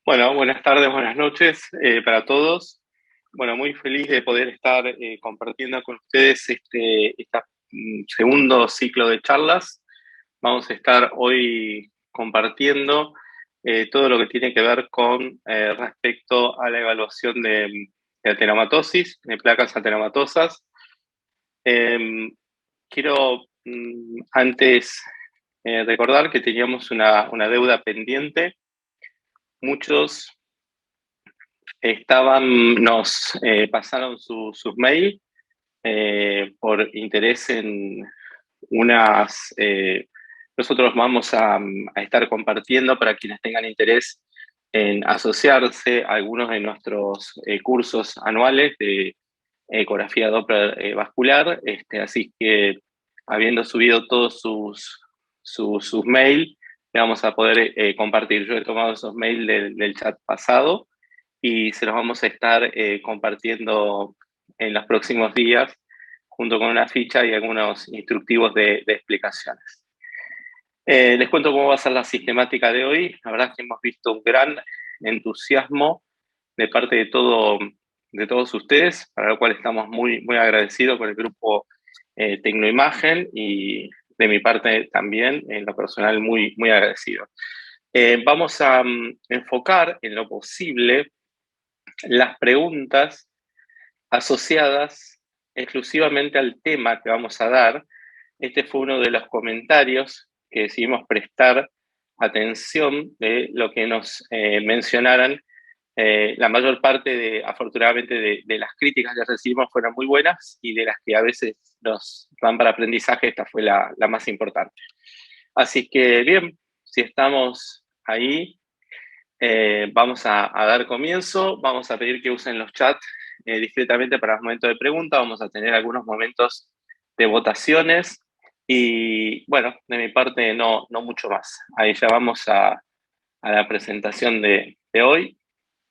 Bueno, buenas tardes, buenas noches para todos. Bueno, muy feliz de poder estar compartiendo con ustedes este segundo ciclo de charlas. Vamos a estar hoy compartiendo todo lo que tiene que ver con respecto a la evaluación de atenomatosis, de placas atenomatosas. Quiero antes recordar que teníamos una deuda pendiente. Muchos nos pasaron sus mails por interés en unas... nosotros vamos a estar compartiendo para quienes tengan interés en asociarse a algunos de nuestros cursos anuales de ecografía Doppler vascular. Así que, habiendo subido todos sus mails, le vamos a poder compartir. Yo he tomado esos mails del chat pasado y se los vamos a estar compartiendo en los próximos días junto con una ficha y algunos instructivos de explicaciones. Les cuento cómo va a ser la sistemática de hoy. La verdad es que hemos visto un gran entusiasmo de parte de todos ustedes, para lo cual estamos muy, muy agradecidos con el grupo Tecnoimagen y de mi parte también, en lo personal, muy, muy agradecido. Vamos a enfocar en lo posible las preguntas asociadas exclusivamente al tema que vamos a dar. Este fue uno de los comentarios que decidimos prestar atención de lo que nos mencionaran. La mayor parte, afortunadamente, de las críticas que recibimos fueron muy buenas, y de las que a veces nos dan para aprendizaje, esta fue la más importante. Así que, bien, si estamos ahí, vamos a dar comienzo. Vamos a pedir que usen los chats discretamente para los momentos de pregunta. Vamos a tener algunos momentos de votaciones y, bueno, de mi parte no mucho más. Ahí ya vamos a la presentación de hoy.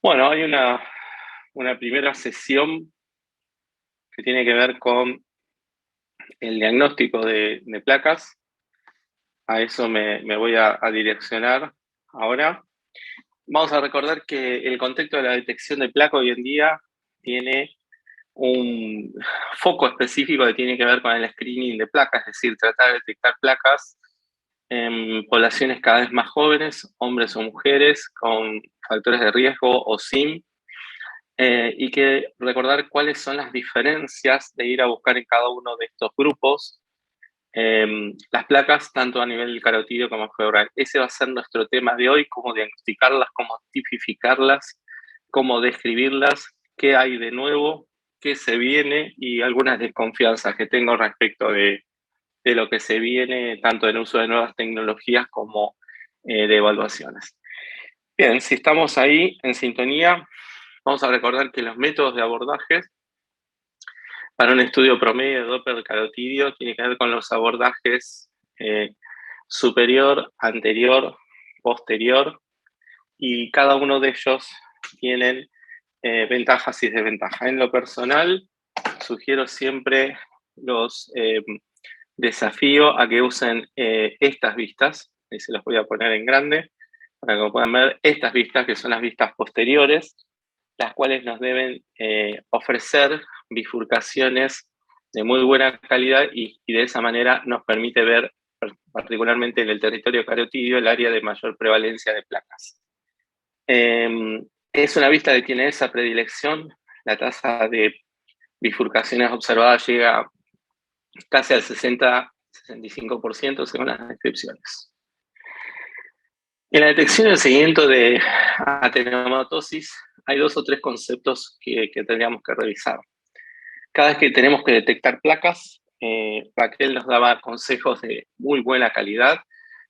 Bueno, hay una primera sesión que tiene que ver con el diagnóstico de placas. A eso me voy a direccionar ahora. Vamos a recordar que el contexto de la detección de placa hoy en día tiene un foco específico que tiene que ver con el screening de placas, es decir, tratar de detectar placas en poblaciones cada vez más jóvenes, hombres o mujeres, con factores de riesgo o sin, y que recordar cuáles son las diferencias de ir a buscar en cada uno de estos grupos las placas, tanto a nivel carotídeo como febral. Ese va a ser nuestro tema de hoy, cómo diagnosticarlas, cómo tipificarlas, cómo describirlas, qué hay de nuevo, qué se viene y algunas desconfianzas que tengo respecto de lo que se viene, tanto en uso de nuevas tecnologías como de evaluaciones. Bien, si estamos ahí en sintonía, vamos a recordar que los métodos de abordaje para un estudio promedio de Doppler carotidio tiene que ver con los abordajes superior, anterior, posterior, y cada uno de ellos tienen ventajas y desventajas. En lo personal, sugiero siempre los desafío a que usen estas vistas, y se las voy a poner en grande, para que puedan ver estas vistas, que son las vistas posteriores, las cuales nos deben ofrecer bifurcaciones de muy buena calidad y de esa manera nos permite ver, particularmente en el territorio carotidio, el área de mayor prevalencia de placas. Es una vista que tiene esa predilección, la tasa de bifurcaciones observadas llega casi al 60-65% según las descripciones. En la detección y el seguimiento de atenomatosis hay 2 o 3 conceptos que tendríamos que revisar. Cada vez que tenemos que detectar placas, Raquel nos daba consejos de muy buena calidad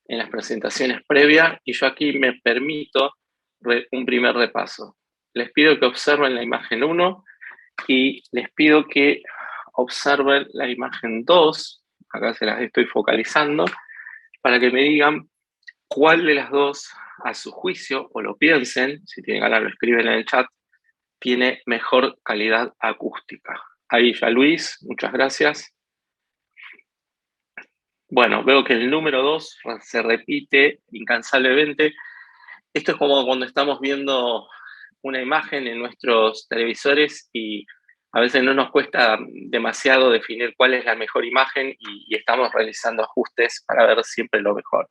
en las presentaciones previas y yo aquí me permito un primer repaso. Les pido que observen la imagen 1 y les pido que observen la imagen 2, acá se las estoy focalizando, para que me digan cuál de las dos, a su juicio, o lo piensen, si tienen ganas lo escriben en el chat, tiene mejor calidad acústica. Ahí ya Luis, muchas gracias. Bueno, veo que el número 2 se repite incansablemente. Esto es como cuando estamos viendo una imagen en nuestros televisores y a veces no nos cuesta demasiado definir cuál es la mejor imagen y estamos realizando ajustes para ver siempre lo mejor.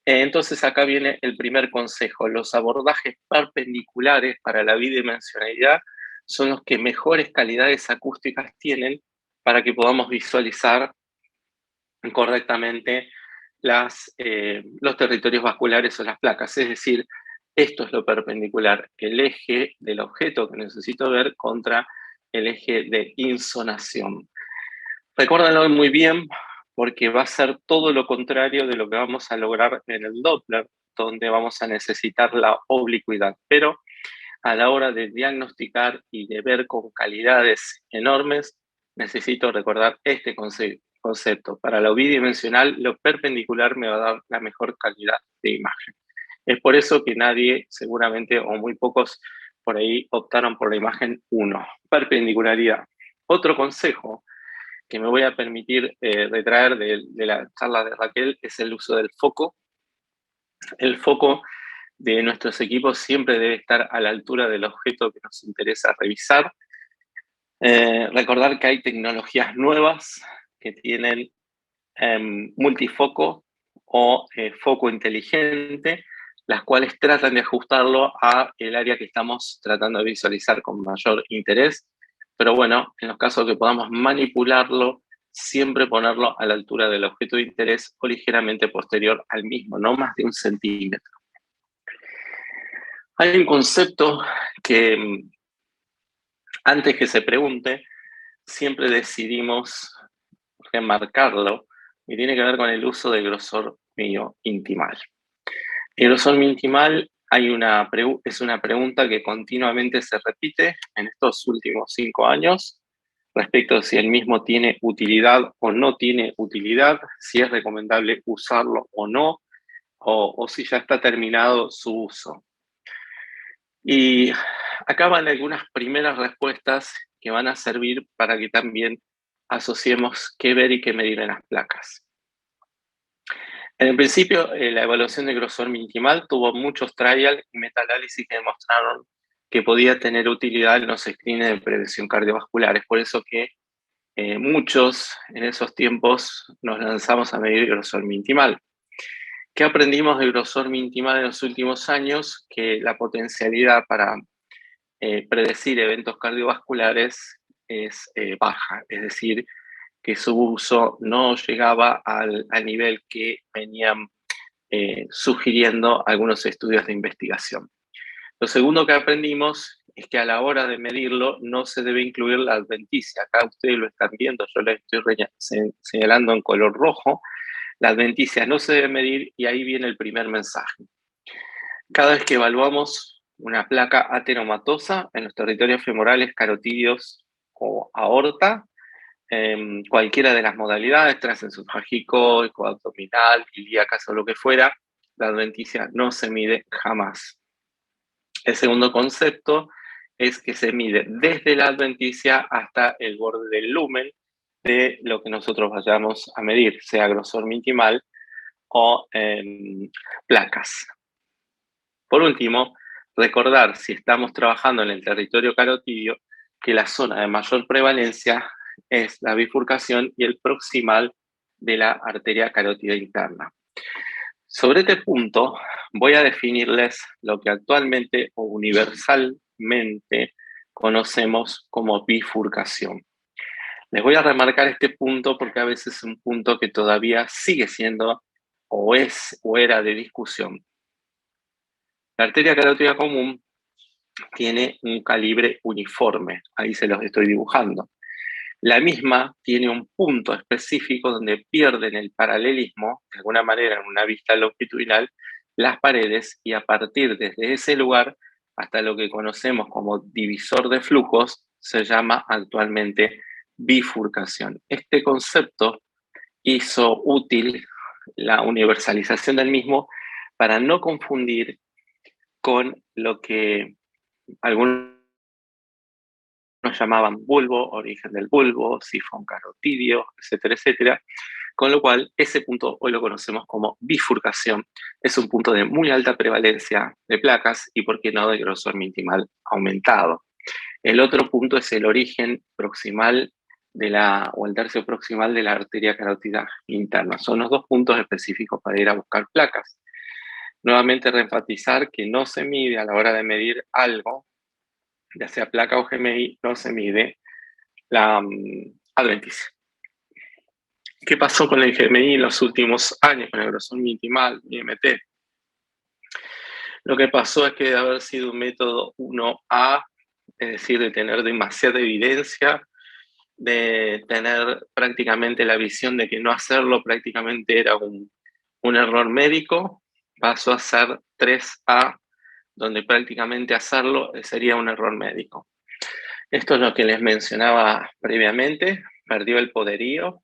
Entonces acá viene el primer consejo. Los abordajes perpendiculares para la bidimensionalidad son los que mejores calidades acústicas tienen para que podamos visualizar correctamente los territorios vasculares o las placas. Es decir, esto es lo perpendicular, el eje del objeto que necesito ver contra el eje de insonación. Recuérdenlo muy bien porque va a ser todo lo contrario de lo que vamos a lograr en el Doppler, donde vamos a necesitar la oblicuidad. Pero a la hora de diagnosticar y de ver con calidades enormes, necesito recordar este concepto. Para lo bidimensional, lo perpendicular me va a dar la mejor calidad de imagen. Es por eso que nadie, seguramente, o muy pocos por ahí optaron por la imagen 1, perpendicularidad. Otro consejo que me voy a permitir retraer de la charla de Raquel es el uso del foco. El foco de nuestros equipos siempre debe estar a la altura del objeto que nos interesa revisar. Recordar que hay tecnologías nuevas que tienen multifoco o foco inteligente, las cuales tratan de ajustarlo a el área que estamos tratando de visualizar con mayor interés. Pero bueno, en los casos que podamos manipularlo, siempre ponerlo a la altura del objeto de interés o ligeramente posterior al mismo, no más de 1 centímetro. Hay un concepto que antes que se pregunte, siempre decidimos remarcarlo y tiene que ver con el uso del grosor miointimal. El grosor miointimal es una pregunta que continuamente se repite en estos últimos 5 años respecto a si el mismo tiene utilidad o no tiene utilidad, si es recomendable usarlo o no, o si ya está terminado su uso. Y acá van algunas primeras respuestas que van a servir para que también asociemos qué ver y qué medir en las placas. En el principio, la evaluación de grosor minimal tuvo muchos trials y metaanálisis que demostraron que podía tener utilidad en los screenings de prevención cardiovascular. Es por eso que muchos en esos tiempos nos lanzamos a medir grosor minimal. ¿Qué aprendimos de grosor minimal en los últimos años? Que la potencialidad para predecir eventos cardiovasculares es baja, es decir, que su uso no llegaba al nivel que venían sugiriendo algunos estudios de investigación. Lo segundo que aprendimos es que a la hora de medirlo no se debe incluir la adventicia. Acá ustedes lo están viendo, yo lo estoy señalando en color rojo. La adventicia no se debe medir y ahí viene el primer mensaje. Cada vez que evaluamos una placa ateromatosa en los territorios femorales, carotídeos o aorta, cualquiera de las modalidades, transesofágico, ecoabdominal, ilíaca o lo que fuera, la adventicia no se mide jamás. El segundo concepto es que se mide desde la adventicia hasta el borde del lumen de lo que nosotros vayamos a medir, sea grosor mintimal o placas. Por último, recordar, si estamos trabajando en el territorio carotídeo, que la zona de mayor prevalencia es la bifurcación y el proximal de la arteria carótida interna. Sobre este punto, voy a definirles lo que actualmente o universalmente conocemos como bifurcación. Les voy a remarcar este punto porque a veces es un punto que todavía sigue siendo o era de discusión. La arteria carótida común tiene un calibre uniforme, ahí se los estoy dibujando. La misma tiene un punto específico donde pierden el paralelismo, de alguna manera en una vista longitudinal, las paredes y a partir desde ese lugar hasta lo que conocemos como divisor de flujos se llama actualmente bifurcación. Este concepto hizo útil la universalización del mismo para no confundir con lo que algunos llamaban bulbo, origen del bulbo, sifón carotidio, etcétera, etcétera. Con lo cual, ese punto hoy lo conocemos como bifurcación. Es un punto de muy alta prevalencia de placas y, por qué no, de grosor mintimal aumentado. El otro punto es el origen proximal o el tercio proximal de la arteria carótida interna. Son los dos puntos específicos para ir a buscar placas. Nuevamente, reenfatizar que no se mide a la hora de medir algo, ya sea placa o GMI, no se mide la adventicia. ¿Qué pasó con el GMI en los últimos años, con el grosor mintimal, IMT? Lo que pasó es que de haber sido un método 1A, es decir, de tener demasiada evidencia, de tener prácticamente la visión de que no hacerlo prácticamente era un error médico, pasó a ser 3A, donde prácticamente hacerlo sería un error médico. Esto es lo que les mencionaba previamente, perdió el poderío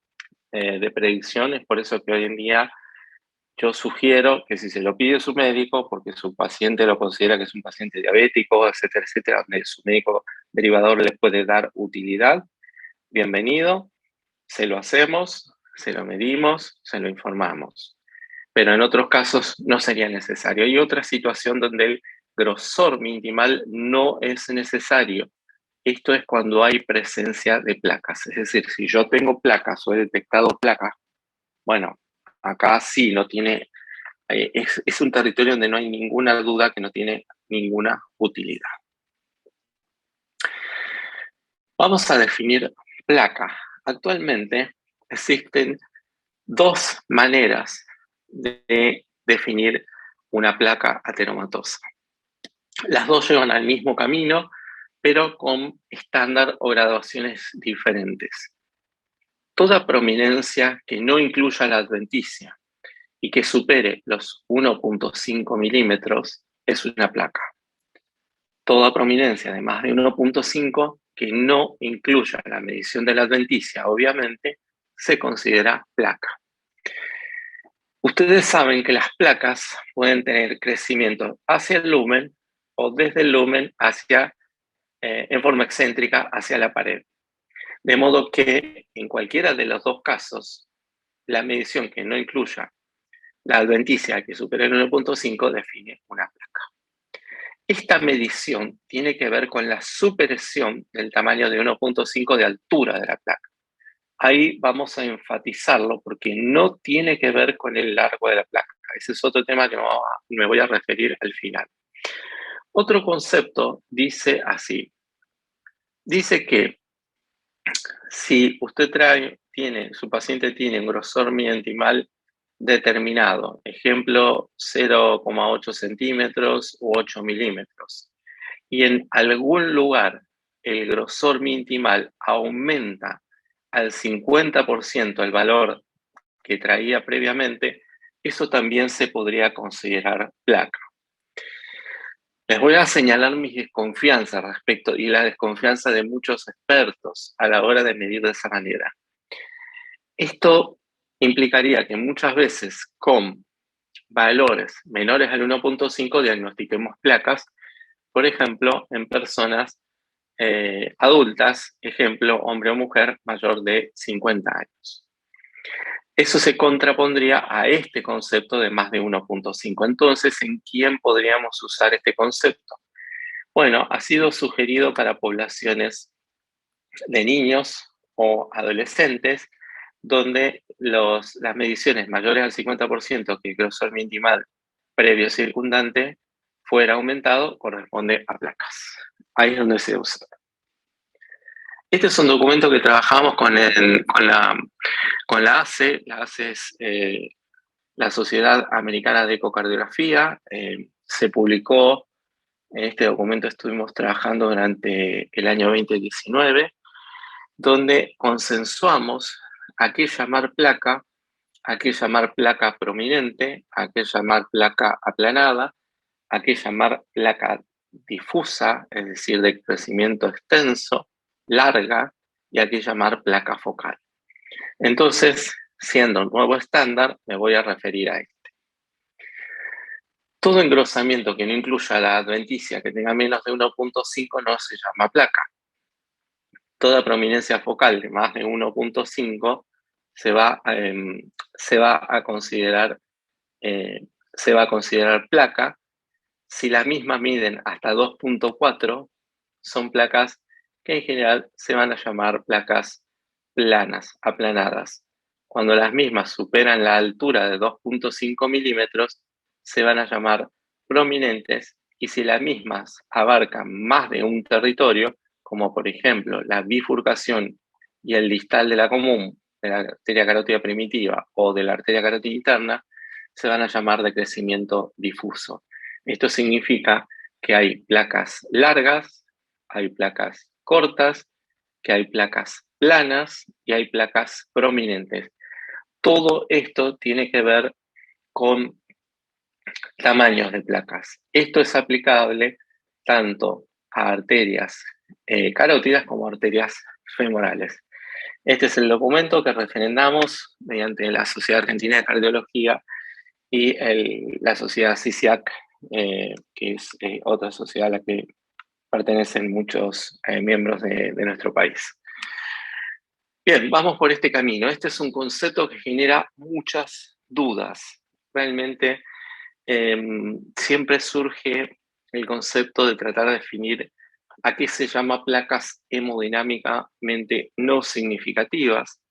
de predicción, es por eso que hoy en día yo sugiero que si se lo pide su médico, porque su paciente lo considera que es un paciente diabético, etcétera, etcétera, donde su médico derivador le puede dar utilidad, bienvenido, se lo hacemos, se lo medimos, se lo informamos. Pero en otros casos no sería necesario. Hay otra situación donde el grosor minimal no es necesario. Esto es cuando hay presencia de placas. Es decir, si yo tengo placas o he detectado placas, bueno, acá sí no tiene, es un territorio donde no hay ninguna duda que no tiene ninguna utilidad. Vamos a definir placa. Actualmente existen dos maneras de definir una placa ateromatosa. Las dos llevan al mismo camino, pero con estándar o graduaciones diferentes. Toda prominencia que no incluya la adventicia y que supere los 1.5 milímetros es una placa. Toda prominencia de más de 1.5 que no incluya la medición de la adventicia, obviamente, se considera placa. Ustedes saben que las placas pueden tener crecimiento hacia el lumen o desde el lumen hacia, en forma excéntrica hacia la pared. De modo que en cualquiera de los dos casos, la medición que no incluya la adventicia que supere el 1.5 define una placa. Esta medición tiene que ver con la superación del tamaño de 1.5 de altura de la placa. Ahí vamos a enfatizarlo porque no tiene que ver con el largo de la placa. Ese es otro tema que me voy a referir al final. Otro concepto dice así, dice que si usted su paciente tiene un grosor intimal determinado, ejemplo 0,8 centímetros u 8 milímetros, y en algún lugar el grosor intimal aumenta al 50% el valor que traía previamente, eso también se podría considerar placa. Les voy a señalar mis desconfianzas respecto y la desconfianza de muchos expertos a la hora de medir de esa manera. Esto implicaría que muchas veces con valores menores al 1,5 diagnostiquemos placas, por ejemplo, en personas adultas, ejemplo, hombre o mujer mayor de 50 años. Eso se contrapondría a este concepto de más de 1,5. Entonces, ¿en quién podríamos usar este concepto? Bueno, ha sido sugerido para poblaciones de niños o adolescentes donde las mediciones mayores al 50% que el grosor intimal previo circundante fuera aumentado, corresponde a placas. Ahí es donde se usa. Este es un documento que trabajamos con la ACE. La ACE es la Sociedad Americana de Ecocardiografía. Se publicó, en este documento estuvimos trabajando durante el año 2019, donde consensuamos a qué llamar placa, a qué llamar placa prominente, a qué llamar placa aplanada, a qué llamar placa difusa, es decir, de crecimiento extenso, larga, y a qué llamar placa focal. Entonces, siendo un nuevo estándar, me voy a referir a esto. Todo engrosamiento que no incluya la adventicia que tenga menos de 1,5 no se llama placa. Toda prominencia focal de más de 1,5 se va a considerar placa. Si las mismas miden hasta 2,4, son placas que en general se van a llamar placas planas, aplanadas. Cuando las mismas superan la altura de 2,5 milímetros, se van a llamar prominentes, y si las mismas abarcan más de un territorio, como por ejemplo la bifurcación y el distal de la común, de la arteria carótida primitiva o de la arteria carótida interna, se van a llamar de crecimiento difuso. Esto significa que hay placas largas, hay placas cortas, que hay placas planas y hay placas prominentes. Todo esto tiene que ver con tamaños de placas. Esto es aplicable tanto a arterias carótidas como a arterias femorales. Este es el documento que referendamos mediante la Sociedad Argentina de Cardiología y la Sociedad CISIAC, que es otra sociedad a la que pertenecen muchos miembros de nuestro país. Bien, vamos por este camino. Este es un concepto que genera muchas dudas. Realmente siempre surge el concepto de tratar de definir a qué se llama placas hemodinámicamente no significativas,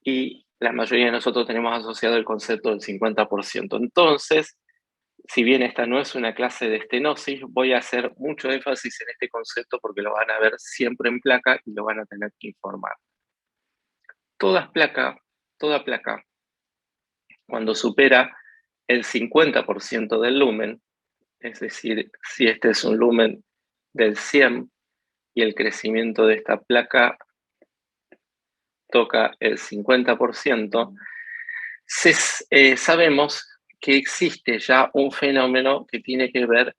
y la mayoría de nosotros tenemos asociado el concepto del 50%. Entonces, si bien esta no es una clase de estenosis, voy a hacer mucho énfasis en este concepto porque lo van a ver siempre en placa y lo van a tener que informar. Toda placa, cuando supera el 50% del lumen, es decir, si este es un lumen del 100 y el crecimiento de esta placa toca el 50%, sabemos que existe ya un fenómeno que tiene que ver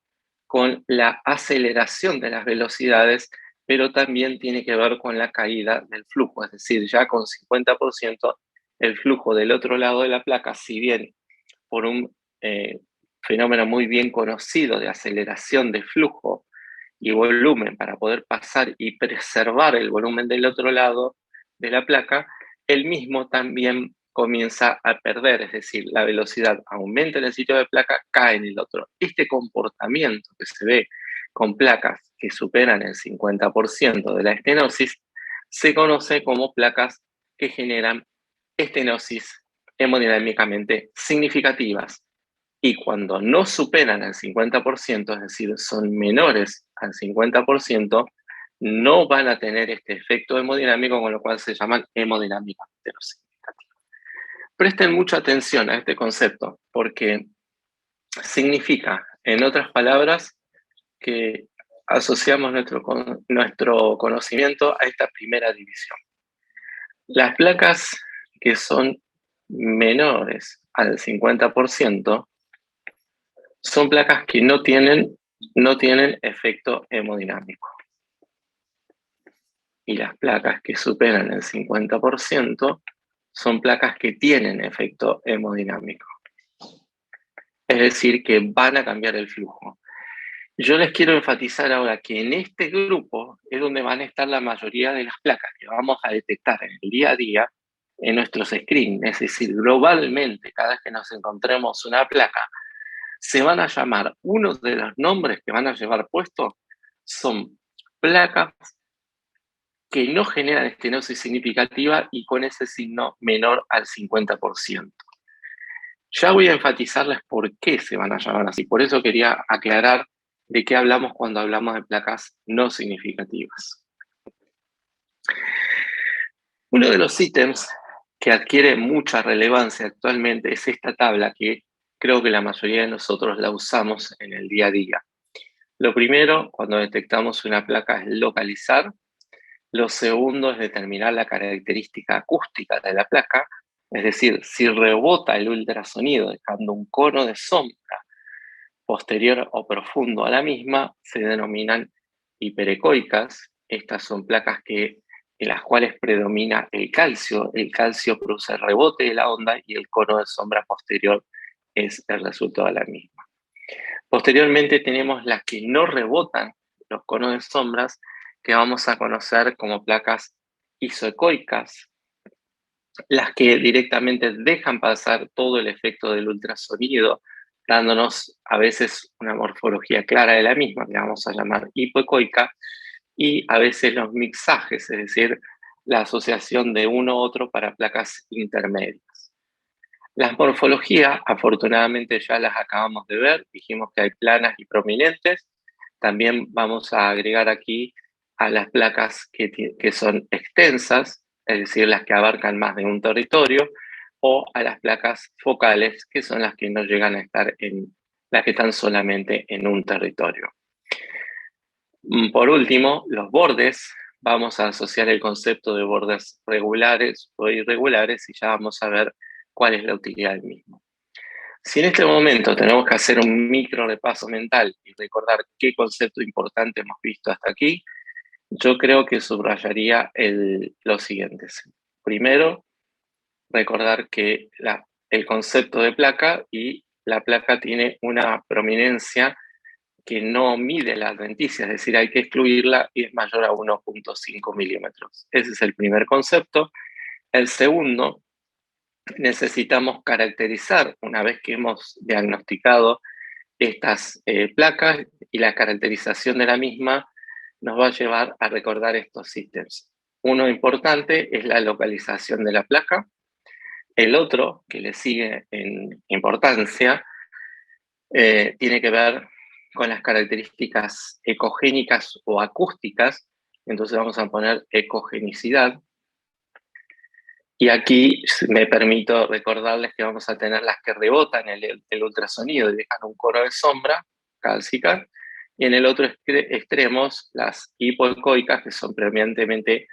con la aceleración de las velocidades, pero también tiene que ver con la caída del flujo, es decir, ya con 50% el flujo del otro lado de la placa, si bien por un fenómeno muy bien conocido de aceleración de flujo y volumen para poder pasar y preservar el volumen del otro lado de la placa, el mismo también comienza a perder, es decir, la velocidad aumenta en el sitio de placa, cae en el otro. Este comportamiento que se ve con placas que superan el 50% de la estenosis se conoce como placas que generan estenosis hemodinámicamente significativas. Y cuando no superan el 50%, es decir, son menores al 50%, no van a tener este efecto hemodinámico, con lo cual se llaman hemodinámicamente no significativas. Presten mucha atención a este concepto, porque significa, en otras palabras, que asociamos nuestro conocimiento a esta primera división. Las placas que son menores al 50% son placas que no tienen efecto hemodinámico. Y las placas que superan el 50% son placas que tienen efecto hemodinámico. Es decir, que van a cambiar el flujo. Yo les quiero enfatizar ahora que en este grupo es donde van a estar la mayoría de las placas que vamos a detectar en el día a día en nuestros screens. Es decir, globalmente, cada vez que nos encontremos una placa, se van a llamar, uno de los nombres que van a llevar puestos son placas que no generan estenosis significativa y con ese signo menor al 50%. Ya voy a enfatizarles por qué se van a llamar así. Por eso quería aclarar de qué hablamos cuando hablamos de placas no significativas. Uno de los ítems que adquiere mucha relevancia actualmente es esta tabla que creo que la mayoría de nosotros la usamos en el día a día. Lo primero, cuando detectamos una placa, es localizar. Lo segundo es determinar la característica acústica de la placa, es decir, si rebota el ultrasonido dejando un cono de sombra posterior o profundo a la misma, se denominan hiperecoicas. Estas son placas en las cuales predomina el calcio produce el rebote de la onda y el cono de sombra posterior es el resultado de la misma. Posteriormente tenemos las que no rebotan los conos de sombras, que vamos a conocer como placas isoecoicas, las que directamente dejan pasar todo el efecto del ultrasonido, dándonos a veces una morfología clara de la misma, que vamos a llamar hipoecoica, y a veces los mixajes, es decir, la asociación de uno u otro para placas intermedias. Las morfologías, afortunadamente ya las acabamos de ver, dijimos que hay planas y prominentes. También vamos a agregar aquí a las placas que son extensas, es decir, las que abarcan más de un territorio, o a las placas focales, que son las que no llegan a estar las que están solamente en un territorio. Por último, los bordes. Vamos a asociar el concepto de bordes regulares o irregulares y ya vamos a ver cuál es la utilidad del mismo. Si en este momento tenemos que hacer un micro repaso mental y recordar qué concepto importante hemos visto hasta aquí, yo creo que subrayaría los siguientes. Primero, recordar que el concepto de placa y la placa tiene una prominencia que no mide la adventicia, es decir, hay que excluirla y es mayor a 1.5 milímetros. Ese es el primer concepto. El segundo, necesitamos caracterizar, una vez que hemos diagnosticado estas placas, y la caracterización de la misma nos va a llevar a recordar estos ítems. Uno importante es la localización de la placa. El otro, que le sigue en importancia, tiene que ver con las características ecogénicas o acústicas. Entonces vamos a poner ecogenicidad. Y aquí me permito recordarles que vamos a tener las que rebotan el ultrasonido y dejan un cono de sombra cálcica, y en el otro extremo las hipoecoicas, que son predominantemente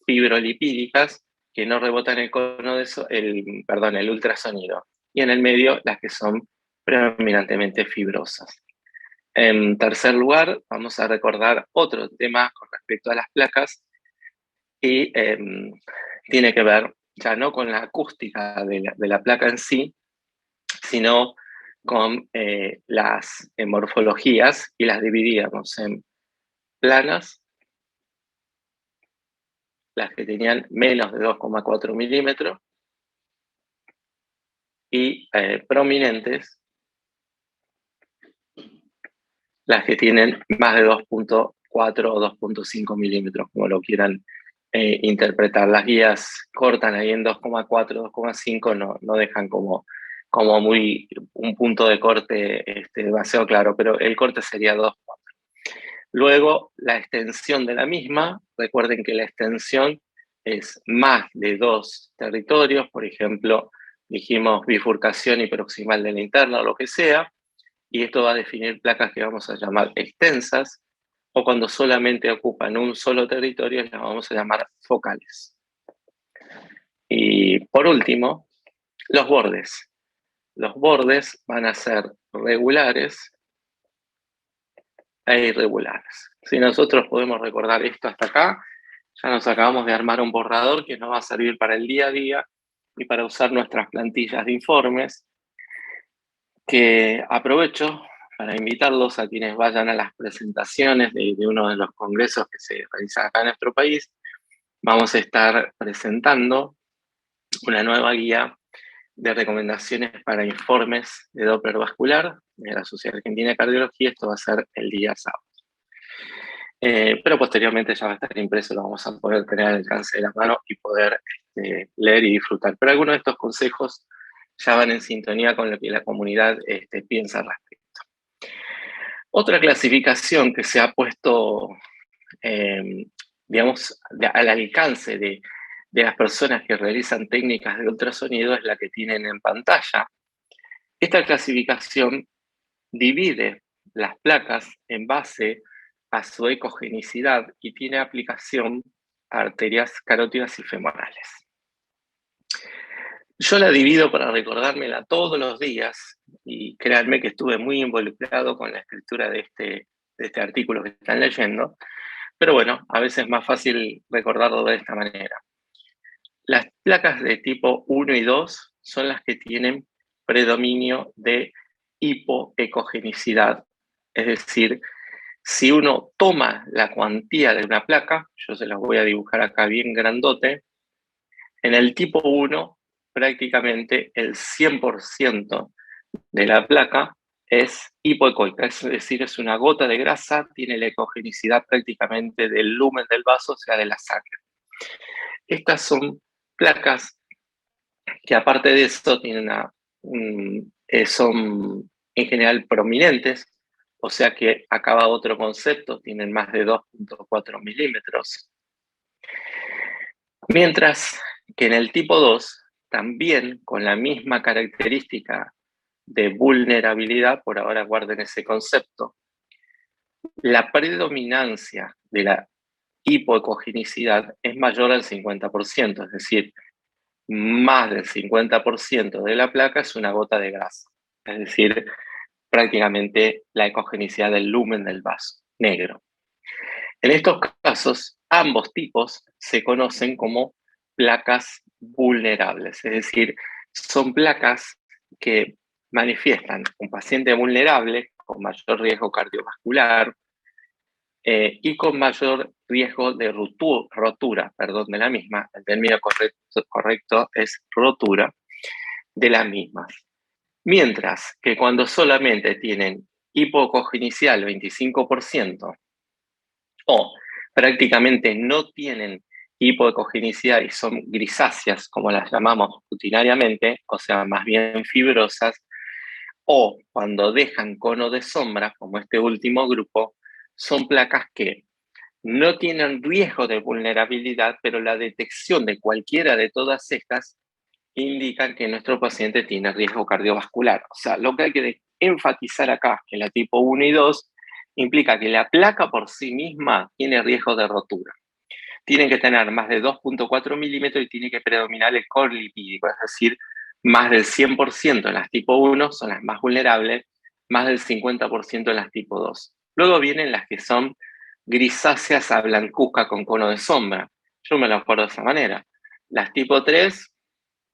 fibrolipídicas, que no rebotan el ultrasonido, y en el medio las que son predominantemente fibrosas. En tercer lugar, vamos a recordar otro tema con respecto a las placas, y tiene que ver ya no con la acústica de la placa en sí, sino con las morfologías, y las dividíamos en planas, las que tenían menos de 2,4 milímetros, y prominentes, las que tienen más de 2.4 o 2.5 milímetros, como lo quieran interpretar. Las guías cortan ahí en 2,4, 2,5, no dejan como como un punto de corte demasiado claro, pero el corte sería 2. Luego, la extensión de la misma, recuerden que la extensión es más de 2 territorios, por ejemplo, dijimos bifurcación y proximal de la interna o lo que sea, y esto va a definir placas que vamos a llamar extensas, o cuando solamente ocupan un solo territorio, las vamos a llamar focales. Y por último, los bordes. Los bordes van a ser regulares e irregulares. Si nosotros podemos recordar esto hasta acá, ya nos acabamos de armar un borrador que nos va a servir para el día a día y para usar nuestras plantillas de informes, que aprovecho para invitarlos a quienes vayan a las presentaciones de uno de los congresos que se realizan acá en nuestro país. Vamos a estar presentando una nueva guía de recomendaciones para informes de Doppler vascular de la Sociedad Argentina de Cardiología. Esto va a ser el día sábado. Pero posteriormente ya va a estar impreso, lo vamos a poder tener al alcance de la mano y poder leer y disfrutar. Pero algunos de estos consejos ya van en sintonía con lo que la comunidad piensa al respecto. Otra clasificación que se ha puesto, digamos, al alcance de las personas que realizan técnicas de ultrasonido es la que tienen en pantalla. Esta clasificación divide las placas en base a su ecogenicidad y tiene aplicación a arterias carótidas y femorales. Yo la divido para recordármela todos los días y créanme que estuve muy involucrado con la escritura de este artículo que están leyendo, pero bueno, a veces es más fácil recordarlo de esta manera. Las placas de tipo 1 y 2 son las que tienen predominio de hipoecogenicidad, es decir, si uno toma la cuantía de una placa, yo se las voy a dibujar acá bien grandote, en el tipo 1 prácticamente el 100% de la placa es hipoecoica, es decir, es una gota de grasa, tiene la ecogenicidad prácticamente del lumen del vaso, o sea, de la sangre. Estas son placas que aparte de eso tienen son en general prominentes, o sea que acaba otro concepto, tienen más de 2.4 milímetros. Mientras que en el tipo 2, también con la misma característica de vulnerabilidad, por ahora guarden ese concepto, la predominancia de la hipoecogenicidad es mayor al 50%, es decir, más del 50% de la placa es una gota de grasa, es decir, prácticamente la ecogenicidad del lumen del vaso negro. En estos casos, ambos tipos se conocen como placas vulnerables, es decir, son placas que manifiestan un paciente vulnerable con mayor riesgo cardiovascular y con mayor riesgo de rotura de la misma. El término correcto es rotura de las mismas. Mientras que cuando solamente tienen hipocogenicial 25% o prácticamente no tienen hipoecogenicidad y son grisáceas, como las llamamos rutinariamente, o sea, más bien fibrosas, o cuando dejan cono de sombra, como este último grupo, son placas que no tienen riesgo de vulnerabilidad, pero la detección de cualquiera de todas estas indica que nuestro paciente tiene riesgo cardiovascular. O sea, lo que hay que enfatizar acá, que la tipo 1 y 2 implica que la placa por sí misma tiene riesgo de rotura. Tiene que tener más de 2.4 milímetros y tiene que predominar el core lipídico, es decir, más del 100% en las tipo 1 son las más vulnerables, más del 50% en las tipo 2. Luego vienen las que son grisáceas a blancuzca con cono de sombra. Yo me lo acuerdo de esa manera. Las tipo 3,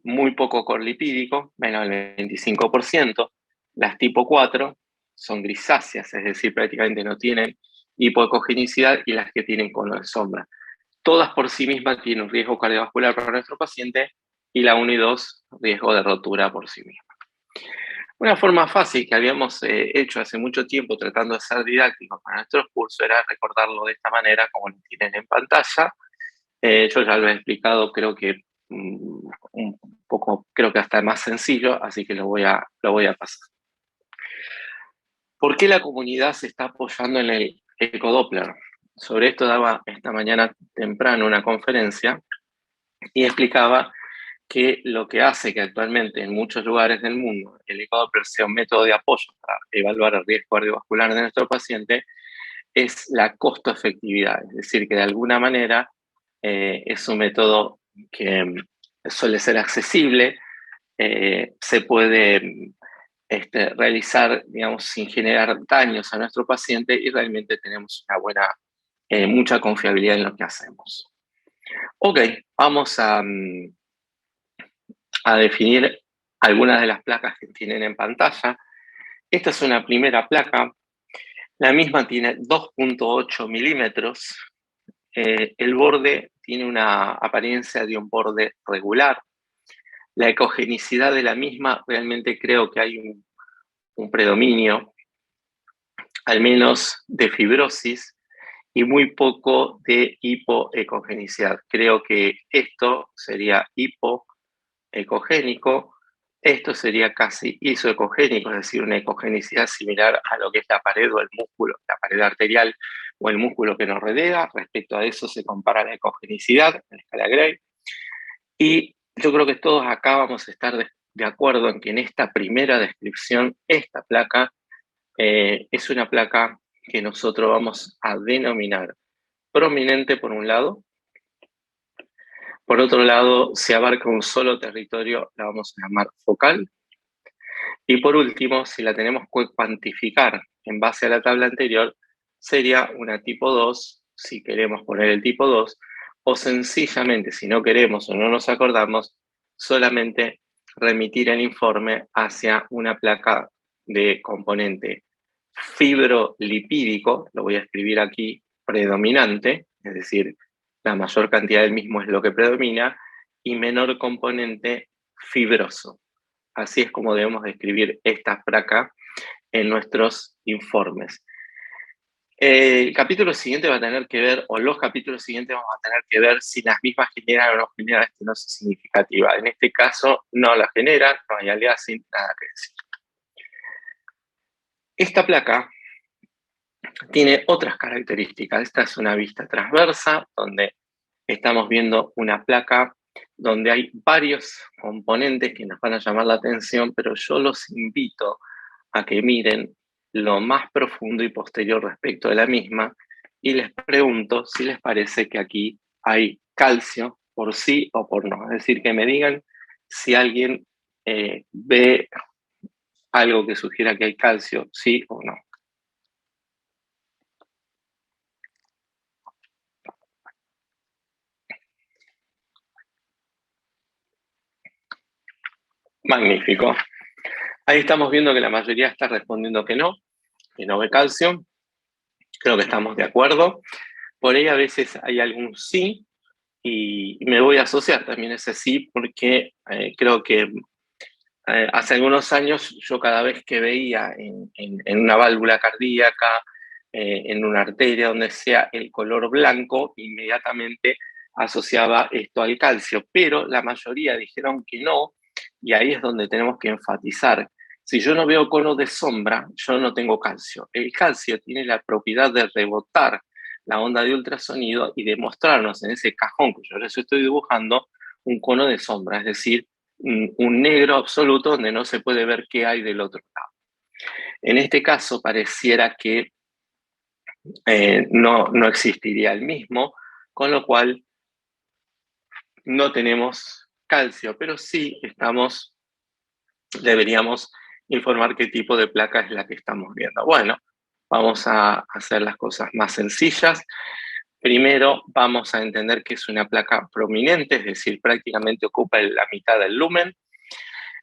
muy poco core lipídico, menos del 25%. Las tipo 4 son grisáceas, es decir, prácticamente no tienen hipoecogenicidad, y las que tienen cono de sombra. Todas por sí mismas tienen un riesgo cardiovascular para nuestro paciente y la 1 y 2 riesgo de rotura por sí misma. Una forma fácil que habíamos hecho hace mucho tiempo tratando de ser didácticos para nuestros cursos era recordarlo de esta manera como lo tienen en pantalla. Yo ya lo he explicado creo que un poco, creo que hasta más sencillo, así que lo voy a pasar. ¿Por qué la comunidad se está apoyando en el ecodoppler? Sobre esto daba esta mañana temprano una conferencia y explicaba que lo que hace que actualmente en muchos lugares del mundo el ecodoppler sea un método de apoyo para evaluar el riesgo cardiovascular de nuestro paciente es la costo-efectividad, es decir, que de alguna manera es un método que suele ser accesible, se puede realizar, digamos, sin generar daños a nuestro paciente y realmente tenemos una buena, mucha confiabilidad en lo que hacemos. Ok, vamos a definir algunas de las placas que tienen en pantalla. Esta es una primera placa. La misma tiene 2.8 milímetros. El borde tiene una apariencia de un borde regular. La ecogenicidad de la misma, realmente creo que hay un predominio, al menos de fibrosis, y muy poco de hipoecogenicidad. Creo que esto sería hipoecogénico, esto sería casi isoecogénico, es decir, una ecogenicidad similar a lo que es la pared o el músculo, la pared arterial o el músculo que nos rodea. Respecto a eso se compara la ecogenicidad en la escala Gray. Y yo creo que todos acá vamos a estar de acuerdo en que en esta primera descripción, esta placa es una placa que nosotros vamos a denominar prominente por un lado. Por otro lado, si abarca un solo territorio, la vamos a llamar focal. Y por último, si la tenemos que cuantificar en base a la tabla anterior, sería una tipo 2, si queremos poner el tipo 2, o sencillamente, si no queremos o no nos acordamos, solamente remitir el informe hacia una placa de componente fibrolipídico, lo voy a escribir aquí, predominante, es decir, la mayor cantidad del mismo es lo que predomina, y menor componente fibroso. Así es como debemos describir esta placa en nuestros informes. El capítulo siguiente va a tener que ver, o los capítulos siguientes vamos a tener que ver si las mismas generan o no generan estenosis significativa. En este caso no la generan, no hay aliasing, nada que decir. Esta placa tiene otras características. Esta es una vista transversa, donde estamos viendo una placa donde hay varios componentes que nos van a llamar la atención, pero yo los invito a que miren lo más profundo y posterior respecto de la misma y les pregunto si les parece que aquí hay calcio por sí o por no. Es decir, que me digan si alguien ve algo que sugiera que hay calcio, sí o no. Magnífico. Ahí estamos viendo que la mayoría está respondiendo que no ve calcio. Creo que estamos de acuerdo. Por ahí a veces hay algún sí, y me voy a asociar también ese sí, porque creo que hace algunos años yo cada vez que veía en una válvula cardíaca, en una arteria, donde sea el color blanco, inmediatamente asociaba esto al calcio, pero la mayoría dijeron que no, y ahí es donde tenemos que enfatizar. Si yo no veo cono de sombra, yo no tengo calcio. El calcio tiene la propiedad de rebotar la onda de ultrasonido y de mostrarnos en ese cajón que yo les estoy dibujando un cono de sombra, es decir, un negro absoluto donde no se puede ver qué hay del otro lado. En este caso pareciera que no existiría el mismo, con lo cual no tenemos calcio, pero sí deberíamos informar qué tipo de placa es la que estamos viendo. Bueno, vamos a hacer las cosas más sencillas. Primero vamos a entender que es una placa prominente, es decir, prácticamente ocupa la mitad del lumen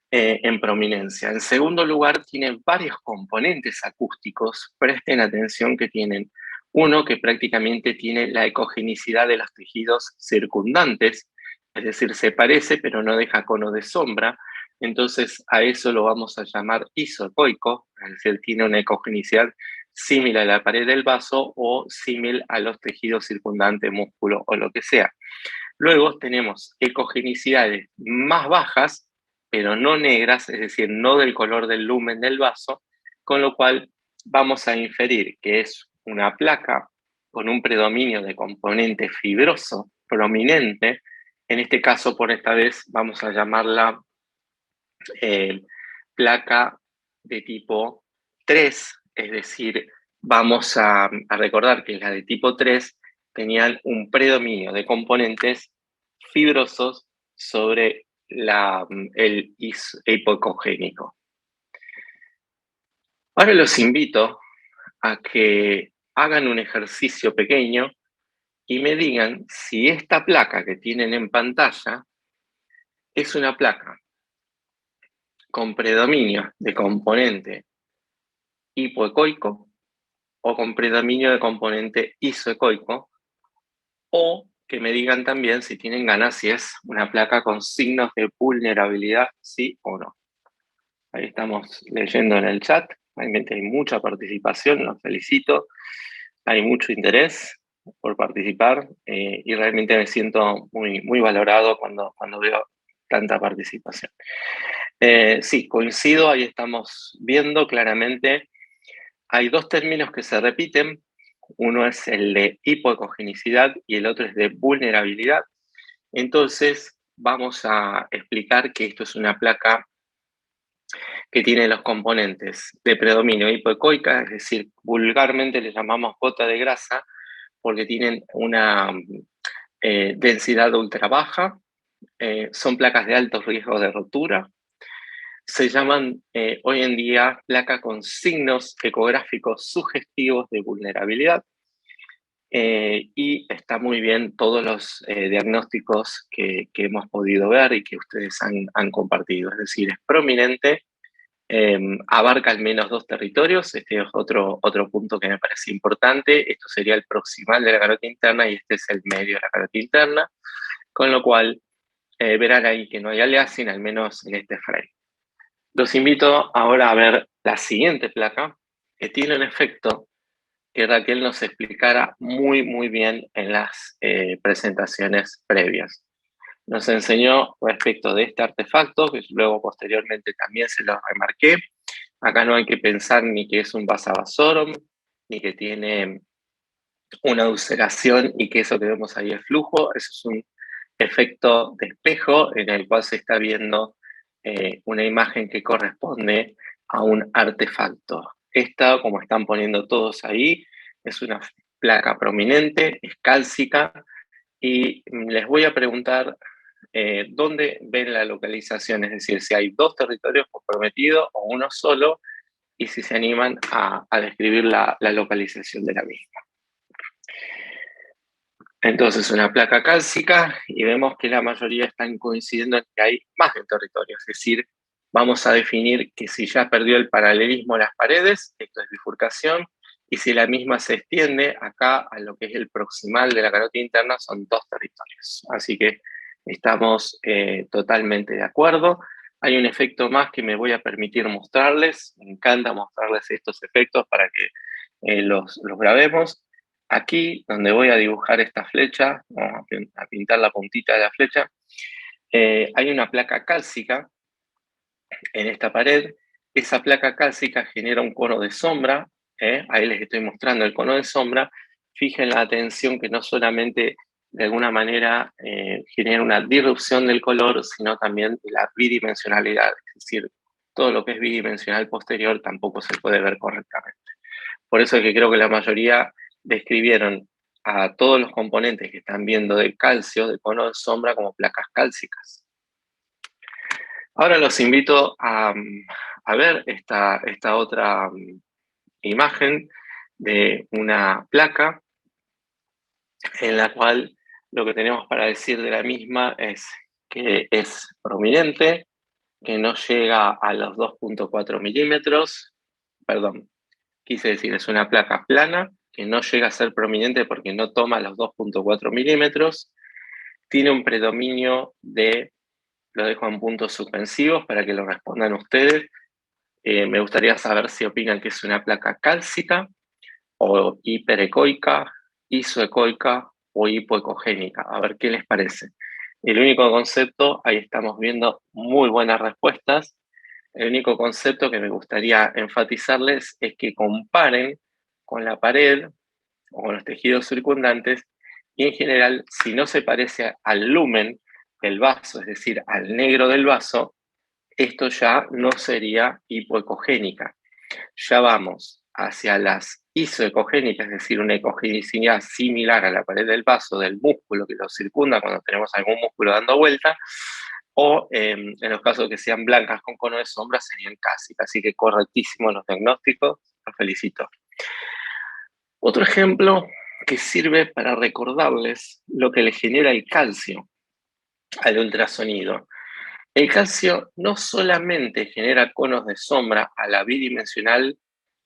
en prominencia. En segundo lugar, tiene varios componentes acústicos. Presten atención que tienen uno que prácticamente tiene la ecogenicidad de los tejidos circundantes, es decir, se parece pero no deja cono de sombra. Entonces a eso lo vamos a llamar isoecoico, es decir, tiene una ecogenicidad similar a la pared del vaso o similar a los tejidos circundantes, músculo o lo que sea. Luego tenemos ecogenicidades más bajas, pero no negras, es decir, no del color del lumen del vaso, con lo cual vamos a inferir que es una placa con un predominio de componente fibroso prominente. En este caso, por esta vez, vamos a llamarla placa de tipo 3, es decir, vamos a recordar que las de tipo 3 tenían un predominio de componentes fibrosos sobre el hipocogénico. Ahora los invito a que hagan un ejercicio pequeño y me digan si esta placa que tienen en pantalla es una placa con predominio de componente hipoecoico o con predominio de componente isoecoico, o que me digan también si tienen ganas si es una placa con signos de vulnerabilidad, sí o no. Ahí estamos leyendo en el chat, realmente hay mucha participación, los felicito, hay mucho interés por participar y realmente me siento muy, muy valorado cuando veo tanta participación. Sí, coincido, ahí estamos viendo claramente. Hay dos términos que se repiten, uno es el de hipoecogenicidad y el otro es de vulnerabilidad. Entonces, vamos a explicar que esto es una placa que tiene los componentes de predominio hipoecoica, es decir, vulgarmente le llamamos gota de grasa, porque tienen una densidad ultra baja, son placas de alto riesgo de rotura, se llaman hoy en día placa con signos ecográficos sugestivos de vulnerabilidad y está muy bien todos los diagnósticos que hemos podido ver y que ustedes han compartido. Es decir, es prominente, abarca al menos dos territorios. Este es otro punto que me parece importante. Esto sería el proximal de la carota interna y este es el medio de la carota interna, con lo cual verán ahí que no hay aliasing, al menos en este frame. Los invito ahora a ver la siguiente placa, que tiene un efecto que Raquel nos explicara muy, muy bien en las presentaciones previas. Nos enseñó respecto de este artefacto, que luego posteriormente también se lo remarqué. Acá no hay que pensar ni que es un Basa-Vasorum, ni que tiene una ulceración y que eso que vemos ahí es flujo. Eso es un efecto de espejo en el cual se está viendo una imagen que corresponde a un artefacto. Esta, como están poniendo todos ahí, es una placa prominente, es cálcica, y les voy a preguntar dónde ven la localización, es decir, si hay dos territorios comprometidos o uno solo, y si se animan a describir la localización de la misma. Entonces, una placa cálcica, y vemos que la mayoría están coincidiendo en que hay más de un territorio, es decir, vamos a definir que si ya perdió el paralelismo las paredes, esto es bifurcación, y si la misma se extiende acá a lo que es el proximal de la carota interna, son dos territorios. Así que estamos totalmente de acuerdo. Hay un efecto más que me voy a permitir mostrarles, me encanta mostrarles estos efectos para que los grabemos. Aquí, donde voy a dibujar esta flecha, vamos a pintar la puntita de la flecha, hay una placa cálcica en esta pared. Esa placa cálcica genera un cono de sombra, ahí les estoy mostrando el cono de sombra. Fijen la atención que no solamente de alguna manera genera una disrupción del color, sino también la bidimensionalidad, es decir, todo lo que es bidimensional posterior tampoco se puede ver correctamente. Por eso es que creo que la mayoría describieron a todos los componentes que están viendo de calcio, de cono de sombra, como placas cálcicas. Ahora los invito a ver esta otra imagen de una placa en la cual lo que tenemos para decir de la misma es que es prominente, que no llega a los 2.4 milímetros, perdón, quise decir, es una placa plana que no llega a ser prominente porque no toma los 2.4 milímetros, tiene un predominio de, lo dejo en puntos suspensivos para que lo respondan ustedes. Me gustaría saber si opinan que es una placa cálcica o hiperecoica, isoecoica o hipoecogénica. A ver qué les parece. El único concepto, ahí estamos viendo muy buenas respuestas. El único concepto que me gustaría enfatizarles es que comparen con la pared o con los tejidos circundantes y en general, si no se parece al lumen del vaso, es decir, al negro del vaso, esto ya no sería hipoecogénica. Ya vamos hacia las isoecogénicas, es decir, una ecogenicidad similar a la pared del vaso, del músculo que lo circunda cuando tenemos algún músculo dando vuelta, o en los casos que sean blancas con cono de sombra serían cásicas. Así que correctísimos los diagnósticos, los felicito. Otro ejemplo que sirve para recordarles lo que le genera el calcio al ultrasonido. El calcio no solamente genera conos de sombra a la bidimensional,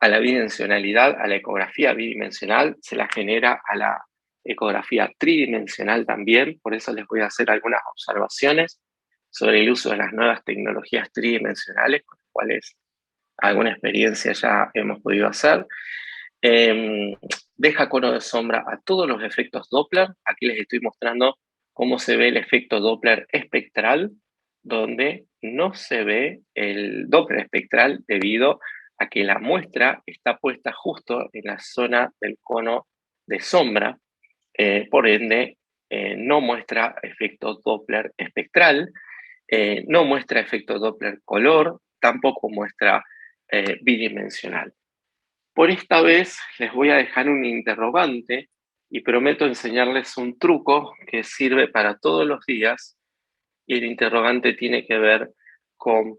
a la bidimensionalidad, a la ecografía bidimensional, se la genera a la ecografía tridimensional también. Por eso les voy a hacer algunas observaciones sobre el uso de las nuevas tecnologías tridimensionales, con las cuales alguna experiencia ya hemos podido hacer. Deja cono de sombra a todos los efectos Doppler. Aquí les estoy mostrando cómo se ve el efecto Doppler espectral, donde no se ve el Doppler espectral debido a que la muestra está puesta justo en la zona del cono de sombra, por ende no muestra efecto Doppler espectral, no muestra efecto Doppler color, tampoco muestra bidimensional. Por esta vez les voy a dejar un interrogante y prometo enseñarles un truco que sirve para todos los días, y el interrogante tiene que ver con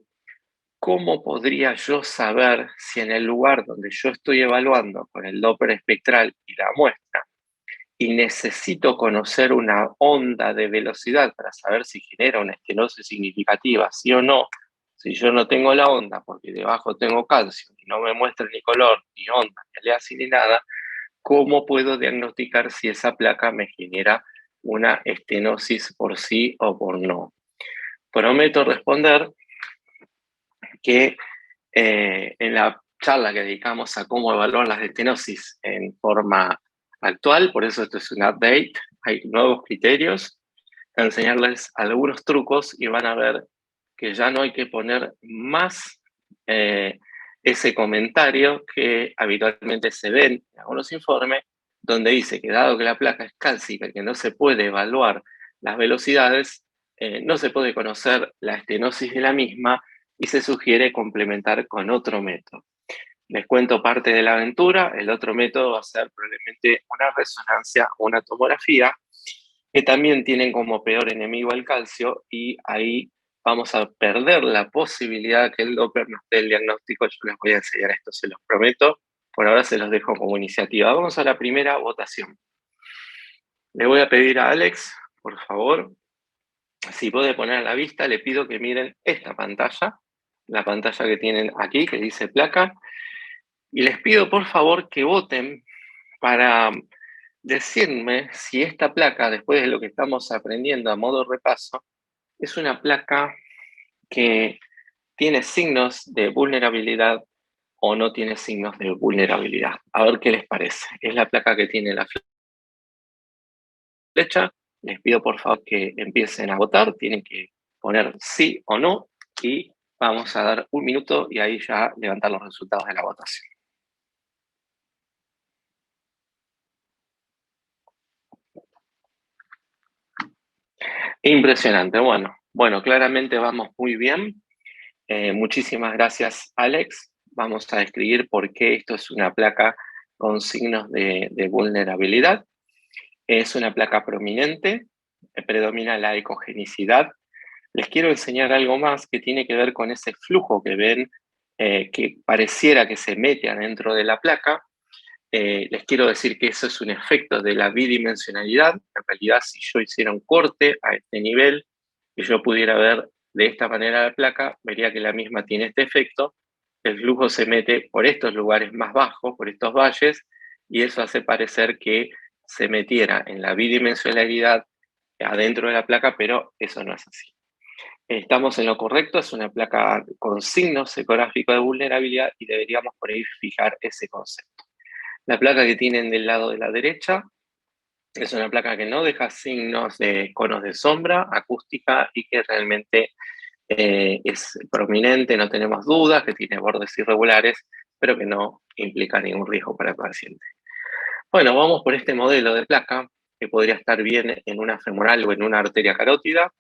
cómo podría yo saber si en el lugar donde yo estoy evaluando con el Doppler espectral y la muestra y necesito conocer una onda de velocidad para saber si genera una estenosis significativa, sí o no. Si yo no tengo la onda porque debajo tengo calcio y no me muestra ni color, ni onda, ni aleación ni nada, ¿cómo puedo diagnosticar si esa placa me genera una estenosis por sí o por no? Prometo responder que en la charla que dedicamos a cómo evaluar las estenosis en forma actual, por eso esto es un update, hay nuevos criterios, enseñarles algunos trucos y van a ver que ya no hay que poner más ese comentario que habitualmente se ven en algunos informes, donde dice que dado que la placa es cálcica y que no se puede evaluar las velocidades, no se puede conocer la estenosis de la misma y se sugiere complementar con otro método. Les cuento parte de la aventura. El otro método va a ser probablemente una resonancia o una tomografía, que también tienen como peor enemigo al calcio, y ahí vamos a perder la posibilidad que el Doppler nos dé el diagnóstico. Yo les voy a enseñar esto, se los prometo. Por ahora se los dejo como iniciativa. Vamos a la primera votación. Le voy a pedir a Alex, por favor, si puede poner a la vista, le pido que miren esta pantalla, la pantalla que tienen aquí, que dice placa, y les pido por favor que voten para decirme si esta placa, después de lo que estamos aprendiendo a modo repaso, es una placa que tiene signos de vulnerabilidad o no tiene signos de vulnerabilidad. A ver qué les parece. Es la placa que tiene la flecha. Les pido por favor que empiecen a votar. Tienen que poner sí o no y vamos a dar un minuto y ahí ya levantar los resultados de la votación. Impresionante. Bueno, claramente vamos muy bien. Muchísimas gracias, Alex. Vamos a describir por qué esto es una placa con signos de vulnerabilidad. Es una placa prominente, predomina la ecogenicidad. Les quiero enseñar algo más que tiene que ver con ese flujo que ven, que pareciera que se mete adentro de la placa. Les quiero decir que eso es un efecto de la bidimensionalidad. En realidad, si yo hiciera un corte a este nivel y yo pudiera ver de esta manera la placa, vería que la misma tiene este efecto. El flujo se mete por estos lugares más bajos, por estos valles, y eso hace parecer que se metiera en la bidimensionalidad adentro de la placa, pero eso no es así. Estamos en lo correcto, es una placa con signos ecográficos de vulnerabilidad y deberíamos por ahí fijar ese concepto. La placa que tienen del lado de la derecha Es una placa que no deja signos de conos de sombra acústica y que realmente es prominente, no tenemos dudas, que tiene bordes irregulares, pero que no implica ningún riesgo para el paciente. Bueno, vamos por este modelo de placa que podría estar bien en una femoral o en una arteria carótida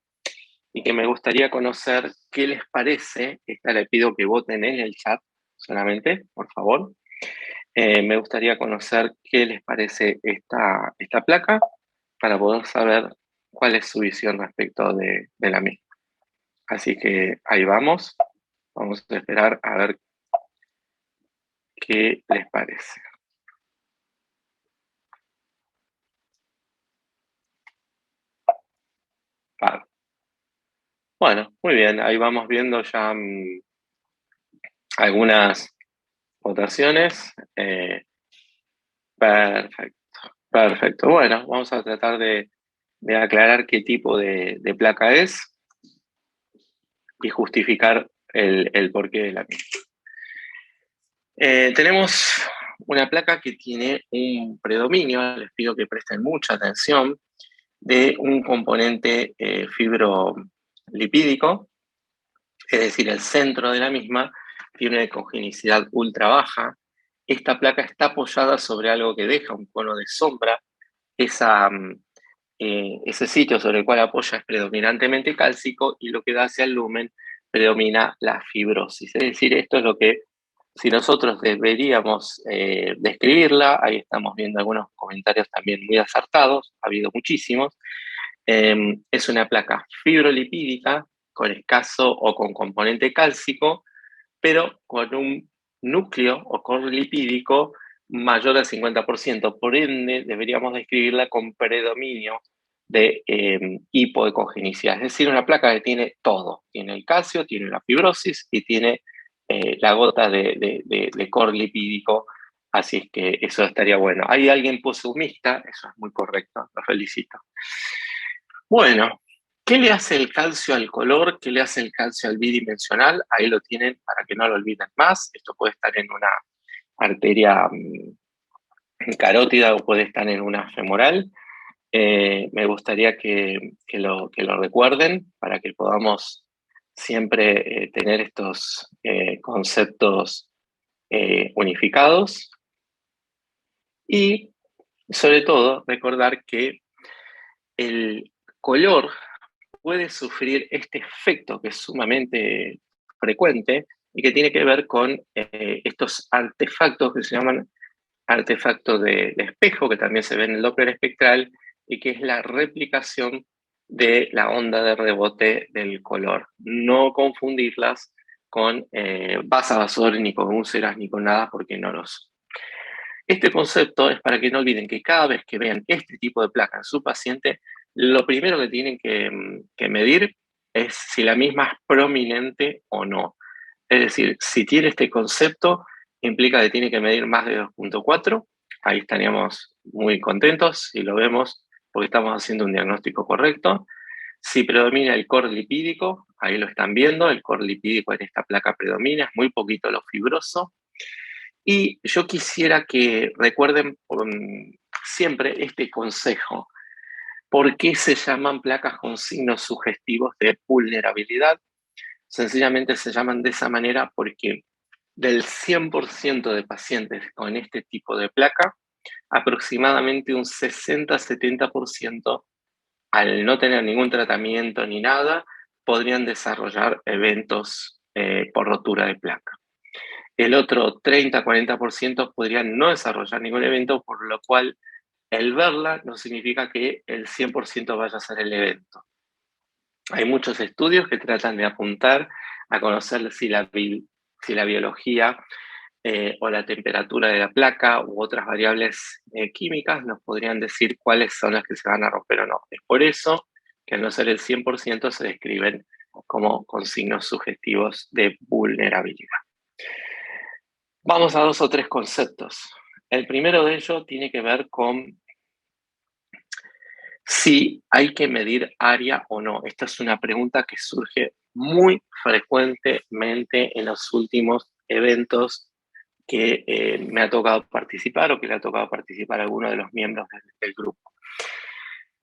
y que me gustaría conocer qué les parece. Esta le pido que voten en el chat solamente, por favor. Me gustaría conocer qué les parece esta placa para poder saber cuál es su visión respecto de la misma. Así que ahí vamos. Vamos a esperar a ver qué les parece. Vale. Bueno, muy bien. Ahí vamos viendo ya algunas votaciones. Perfecto, perfecto. Bueno, vamos a tratar de aclarar qué tipo de placa es y justificar el porqué de la misma. Tenemos una placa que tiene un predominio, les pido que presten mucha atención, de un componente fibrolipídico, es decir, el centro de la misma tiene una ecogenicidad ultra baja. Esta placa está apoyada sobre algo que deja un cono de sombra. Ese sitio sobre el cual apoya es predominantemente cálcico y lo que da hacia el lumen predomina la fibrosis. Es decir, esto es lo que, si nosotros deberíamos describirla, ahí estamos viendo algunos comentarios también muy acertados, ha habido muchísimos. Es una placa fibrolipídica con escaso o con componente cálcico, pero con un núcleo o core lipídico mayor al 50%. Por ende, deberíamos describirla con predominio de hipoecogenicidad. Es decir, una placa que tiene todo. Tiene el calcio, tiene la fibrosis y tiene la gota de core lipídico. Así es que eso estaría bueno. Hay alguien posumista, eso es muy correcto, lo felicito. Bueno, ¿qué le hace el calcio al color? ¿Qué le hace el calcio al bidimensional? Ahí lo tienen para que no lo olviden más. Esto puede estar en una arteria carótida o puede estar en una femoral. Me gustaría que lo recuerden para que podamos siempre tener estos conceptos unificados. Y sobre todo, recordar que el color puede sufrir este efecto que es sumamente frecuente y que tiene que ver con estos artefactos que se llaman artefactos de espejo, que también se ve en el Doppler espectral, y que es la replicación de la onda de rebote del color. No confundirlas con vasas, ni con úlceras, ni con nada, porque no lo son. Este concepto es para que no olviden que cada vez que vean este tipo de placa en su paciente, lo primero que tienen que medir es si la misma es prominente o no. Es decir, si tiene este concepto, implica que tiene que medir más de 2.4. Ahí estaríamos muy contentos si lo vemos, porque estamos haciendo un diagnóstico correcto. Si predomina el core lipídico, ahí lo están viendo, el core lipídico en esta placa predomina, es muy poquito lo fibroso. Y yo quisiera que recuerden siempre este consejo. ¿Por qué se llaman placas con signos sugestivos de vulnerabilidad? Sencillamente se llaman de esa manera porque del 100% de pacientes con este tipo de placa, aproximadamente un 60-70%, al no tener ningún tratamiento ni nada, podrían desarrollar eventos por rotura de placa. El otro 30-40% podrían no desarrollar ningún evento, por lo cual el verla no significa que el 100% vaya a ser el evento. Hay muchos estudios que tratan de apuntar a conocer si la biología o la temperatura de la placa u otras variables químicas nos podrían decir cuáles son las que se van a romper o no. Es por eso que al no ser el 100% se describen como con signos sugestivos de vulnerabilidad. Vamos a 2 o 3 conceptos. El primero de ellos tiene que ver con si hay que medir área o no. Esta es una pregunta que surge muy frecuentemente en los últimos eventos que me ha tocado participar o que le ha tocado participar a alguno de los miembros del grupo.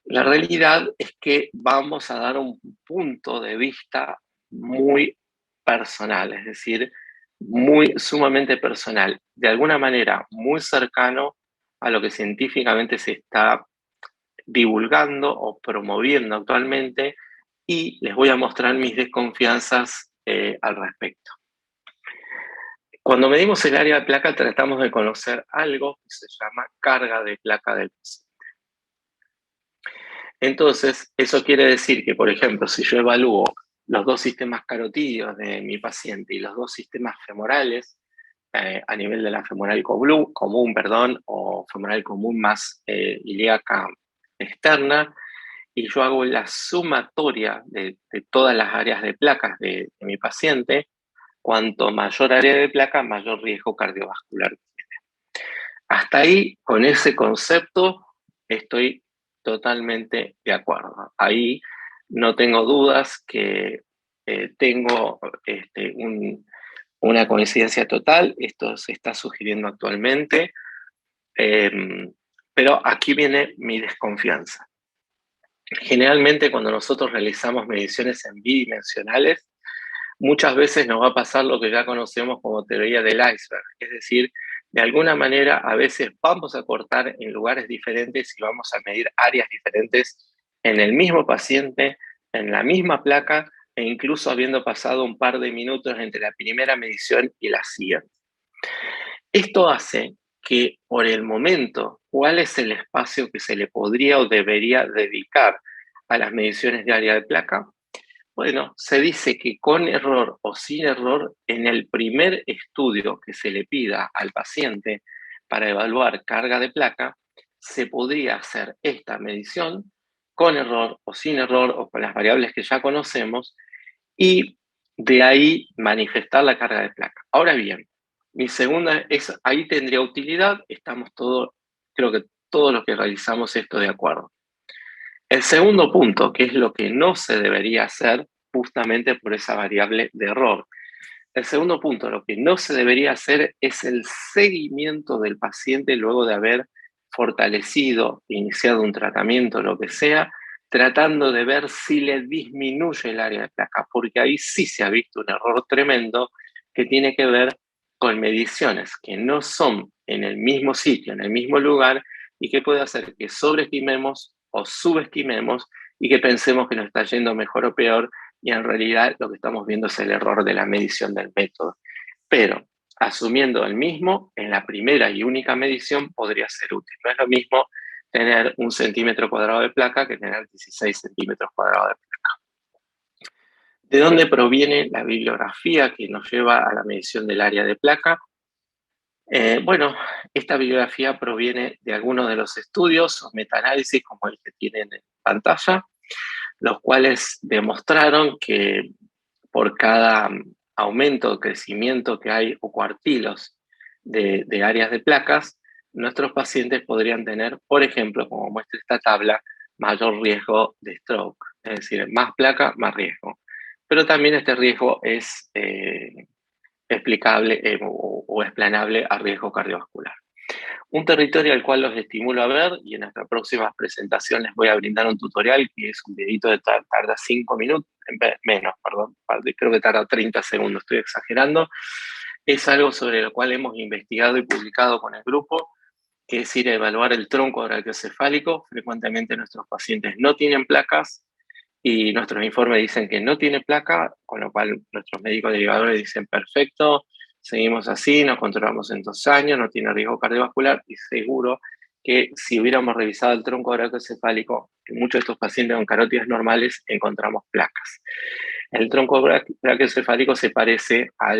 La realidad es que vamos a dar un punto de vista muy personal, es decir, muy sumamente personal, de alguna manera muy cercano a lo que científicamente se está divulgando o promoviendo actualmente, y les voy a mostrar mis desconfianzas al respecto. Cuando medimos el área de placa tratamos de conocer algo que se llama carga de placa del paciente. Entonces, eso quiere decir que, por ejemplo, si yo evalúo los dos sistemas carotídeos de mi paciente y los dos sistemas femorales, a nivel de la femoral común, o femoral común más ilíaca externa, y yo hago la sumatoria de todas las áreas de placas de mi paciente, cuanto mayor área de placa, mayor riesgo cardiovascular. Hasta ahí, con ese concepto, estoy totalmente de acuerdo. Ahí no tengo dudas que tengo una coincidencia total. Esto se está sugiriendo actualmente. Pero aquí viene mi desconfianza. Generalmente, cuando nosotros realizamos mediciones en bidimensionales, muchas veces nos va a pasar lo que ya conocemos como teoría del iceberg, es decir, de alguna manera a veces vamos a cortar en lugares diferentes y vamos a medir áreas diferentes en el mismo paciente, en la misma placa e incluso habiendo pasado un par de minutos entre la primera medición y la siguiente. Esto hace que por el momento, ¿cuál es el espacio que se le podría o debería dedicar a las mediciones de área de placa? Bueno, se dice que con error o sin error, en el primer estudio que se le pida al paciente para evaluar carga de placa, se podría hacer esta medición con error o sin error o con las variables que ya conocemos y de ahí manifestar la carga de placa. Ahora bien, mi segunda es, ahí tendría utilidad, estamos todos, creo que todos los que realizamos esto de acuerdo. El segundo punto, que es lo que no se debería hacer justamente por esa variable de error. El segundo punto, lo que no se debería hacer es el seguimiento del paciente luego de haber fortalecido, iniciado un tratamiento, lo que sea, tratando de ver si le disminuye el área de placa, porque ahí sí se ha visto un error tremendo que tiene que ver con mediciones que no son en el mismo sitio, en el mismo lugar, y que puede hacer que sobreestimemos o subestimemos y que pensemos que nos está yendo mejor o peor, y en realidad lo que estamos viendo es el error de la medición del método. Pero asumiendo el mismo, en la primera y única medición podría ser útil. No es lo mismo tener 1 cm² de placa que tener 16 centímetros cuadrados de placa. ¿De dónde proviene la bibliografía que nos lleva a la medición del área de placa? Bueno, esta bibliografía proviene de algunos de los estudios o metaanálisis como el que tienen en pantalla, los cuales demostraron que por cada aumento o crecimiento que hay o cuartilos de áreas de placas, nuestros pacientes podrían tener, por ejemplo, como muestra esta tabla, mayor riesgo de stroke. Es decir, más placa, más riesgo. Pero también este riesgo es explicable o explanable a riesgo cardiovascular. Un territorio al cual los estimulo a ver, y en nuestra próxima presentación les voy a brindar un tutorial que es un videito de tarda 5 minutos, menos, perdón, creo que tarda 30 segundos, estoy exagerando. Es algo sobre lo cual hemos investigado y publicado con el grupo, que es ir a evaluar el tronco brachiocefálico. Frecuentemente nuestros pacientes no tienen placas y nuestros informes dicen que no tiene placa, con lo cual nuestros médicos derivadores dicen perfecto, seguimos así, nos controlamos en 2 años, no tiene riesgo cardiovascular, y seguro que si hubiéramos revisado el tronco brachiocefálico, en muchos de estos pacientes con carótidas normales encontramos placas. El tronco brachiocefálico se parece a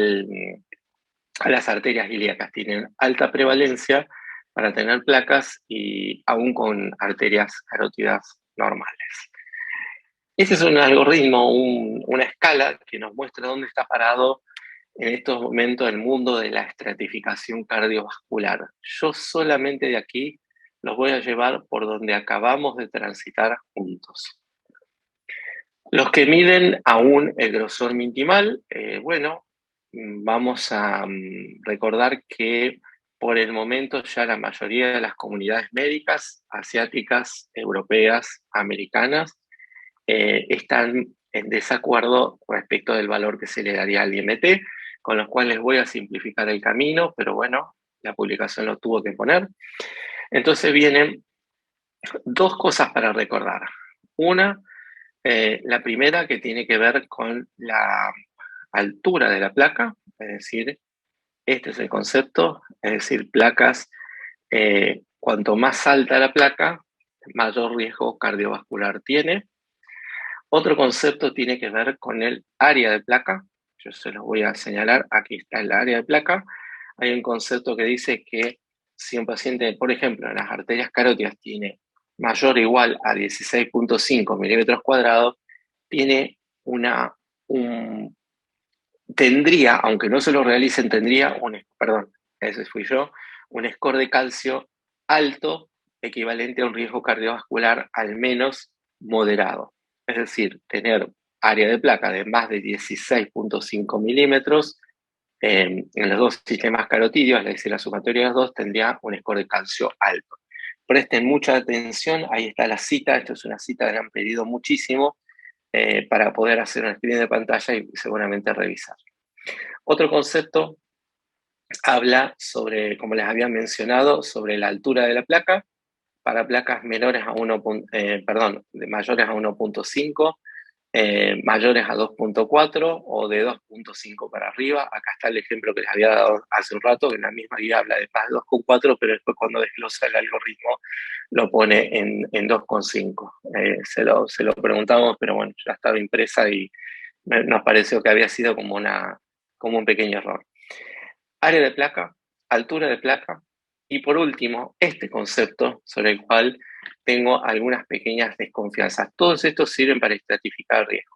las arterias ilíacas, tienen alta prevalencia para tener placas y aún con arterias carótidas normales. Ese es un algoritmo, una escala que nos muestra dónde está parado en estos momentos el mundo de la estratificación cardiovascular. Yo solamente de aquí los voy a llevar por donde acabamos de transitar juntos. Los que miden aún el grosor mintimal, bueno, vamos a recordar que por el momento ya la mayoría de las comunidades médicas, asiáticas, europeas, americanas, están en desacuerdo respecto del valor que se le daría al IMT, con los cuales voy a simplificar el camino, pero bueno, la publicación lo tuvo que poner. Entonces vienen dos cosas para recordar. Una, la primera que tiene que ver con la altura de la placa, es decir, este es el concepto, es decir, placas, cuanto más alta la placa, mayor riesgo cardiovascular tiene. Otro concepto tiene que ver con el área de placa. Yo se los voy a señalar. Aquí está el área de placa. Hay un concepto que dice que si un paciente, por ejemplo, en las arterias carótidas tiene mayor o igual a 16.5 milímetros cuadrados, tiene tendría, aunque no se lo realicen, tendría perdón, ese fui yo, un score de calcio alto, equivalente a un riesgo cardiovascular al menos moderado. Es decir, tener área de placa de más de 16.5 milímetros en los dos sistemas carotídeos, es decir, la sumatoria de los dos, tendría un score de calcio alto. Presten mucha atención, ahí está la cita, esto es una cita que le han pedido muchísimo para poder hacer un screen de pantalla y seguramente revisar. Otro concepto habla sobre, como les había mencionado, sobre la altura de la placa para placas menores a mayores a 1.5, mayores a 2.4 o de 2.5 para arriba. Acá está el ejemplo que les había dado hace un rato, que en la misma guía habla de más de 2.4, pero después cuando desglosa el algoritmo lo pone en 2.5. Se lo preguntamos, pero bueno, ya estaba impresa y nos pareció que había sido como un pequeño error. Área de placa, altura de placa y por último, este concepto sobre el cual tengo algunas pequeñas desconfianzas. Todos estos sirven para estratificar riesgo.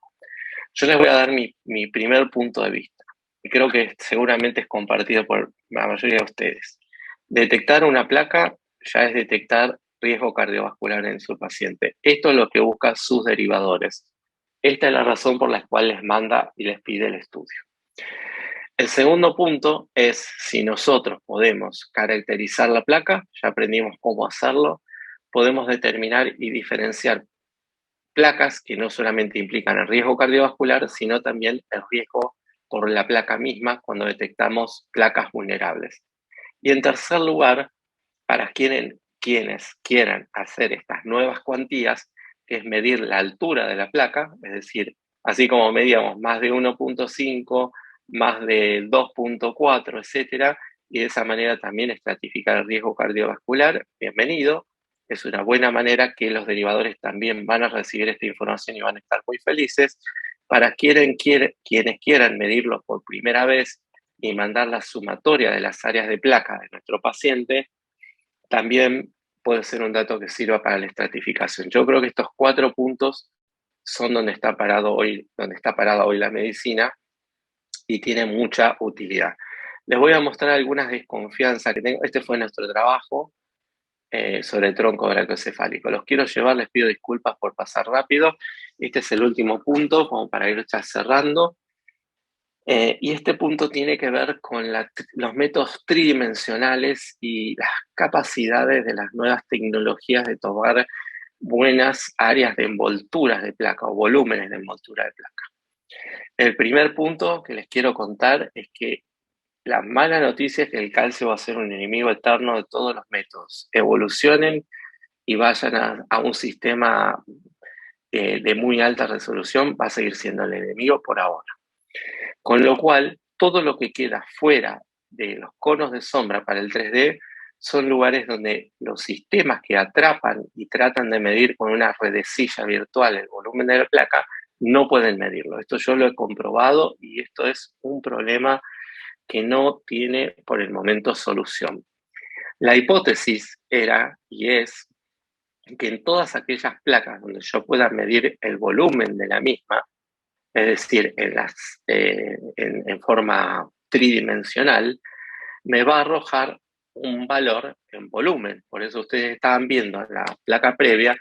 Yo les voy a dar mi primer punto de vista y creo que seguramente es compartido por la mayoría de ustedes. Detectar una placa ya es detectar riesgo cardiovascular en su paciente. Esto es lo que busca sus derivadores. Esta es la razón por la cual les manda y les pide el estudio. El segundo punto es si nosotros podemos caracterizar la placa, ya aprendimos cómo hacerlo, podemos determinar y diferenciar placas que no solamente implican el riesgo cardiovascular, sino también el riesgo por la placa misma cuando detectamos placas vulnerables. Y en tercer lugar, para quienes quieran hacer estas nuevas cuantías, que es medir la altura de la placa, es decir, así como medíamos más de 1.5, más de 2.4, etcétera, y de esa manera también estratificar el riesgo cardiovascular, bienvenido. Es una buena manera que los derivadores también van a recibir esta información y van a estar muy felices. Para quienes quieran medirlo por primera vez y mandar la sumatoria de las áreas de placa de nuestro paciente, también puede ser un dato que sirva para la estratificación. Yo creo que estos 4 puntos son donde está parada hoy la medicina y tiene mucha utilidad. Les voy a mostrar algunas desconfianzas que tengo. Este fue nuestro trabajo sobre el tronco brachiocefálico. Los quiero llevar, les pido disculpas por pasar rápido. Este es el último punto, como para ir ya cerrando. Y este punto tiene que ver con los métodos tridimensionales y las capacidades de las nuevas tecnologías de tomar buenas áreas de envolturas de placa o volúmenes de envoltura de placa. El primer punto que les quiero contar es que la mala noticia es que el calcio va a ser un enemigo eterno de todos los métodos. Evolucionen y vayan a un sistema de muy alta resolución, va a seguir siendo el enemigo por ahora. Con lo cual, todo lo que queda fuera de los conos de sombra para el 3D son lugares donde los sistemas que atrapan y tratan de medir con una redecilla virtual el volumen de la placa no pueden medirlo. Esto yo lo he comprobado y esto es un problema que no tiene por el momento solución. La hipótesis era y es que en todas aquellas placas donde yo pueda medir el volumen de la misma, es decir, en forma tridimensional, me va a arrojar un valor en volumen. Por eso ustedes estaban viendo en la placa previa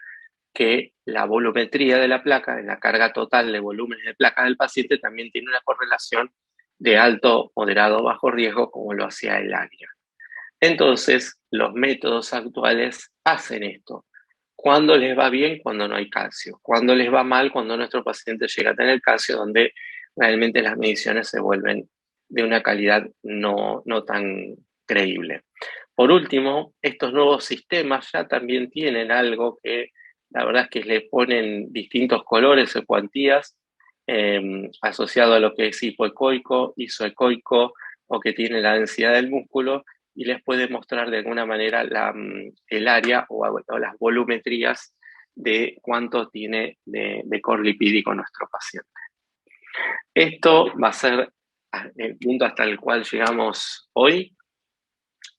que la volumetría de la placa, de la carga total de volúmenes de placa del paciente, también tiene una correlación de alto, moderado, bajo riesgo, como lo hacía el área. Entonces, los métodos actuales hacen esto. Cuando les va bien, cuando no hay calcio. Cuando les va mal, cuando nuestro paciente llega a tener calcio, donde realmente las mediciones se vuelven de una calidad no tan creíble. Por último, estos nuevos sistemas ya también tienen algo que la verdad es que le ponen distintos colores o cuantías asociado a lo que es hipoecoico, isoecoico o que tiene la densidad del músculo y les puede mostrar de alguna manera el área o las volumetrías de cuánto tiene de core lipídico nuestro paciente. Esto va a ser el punto hasta el cual llegamos hoy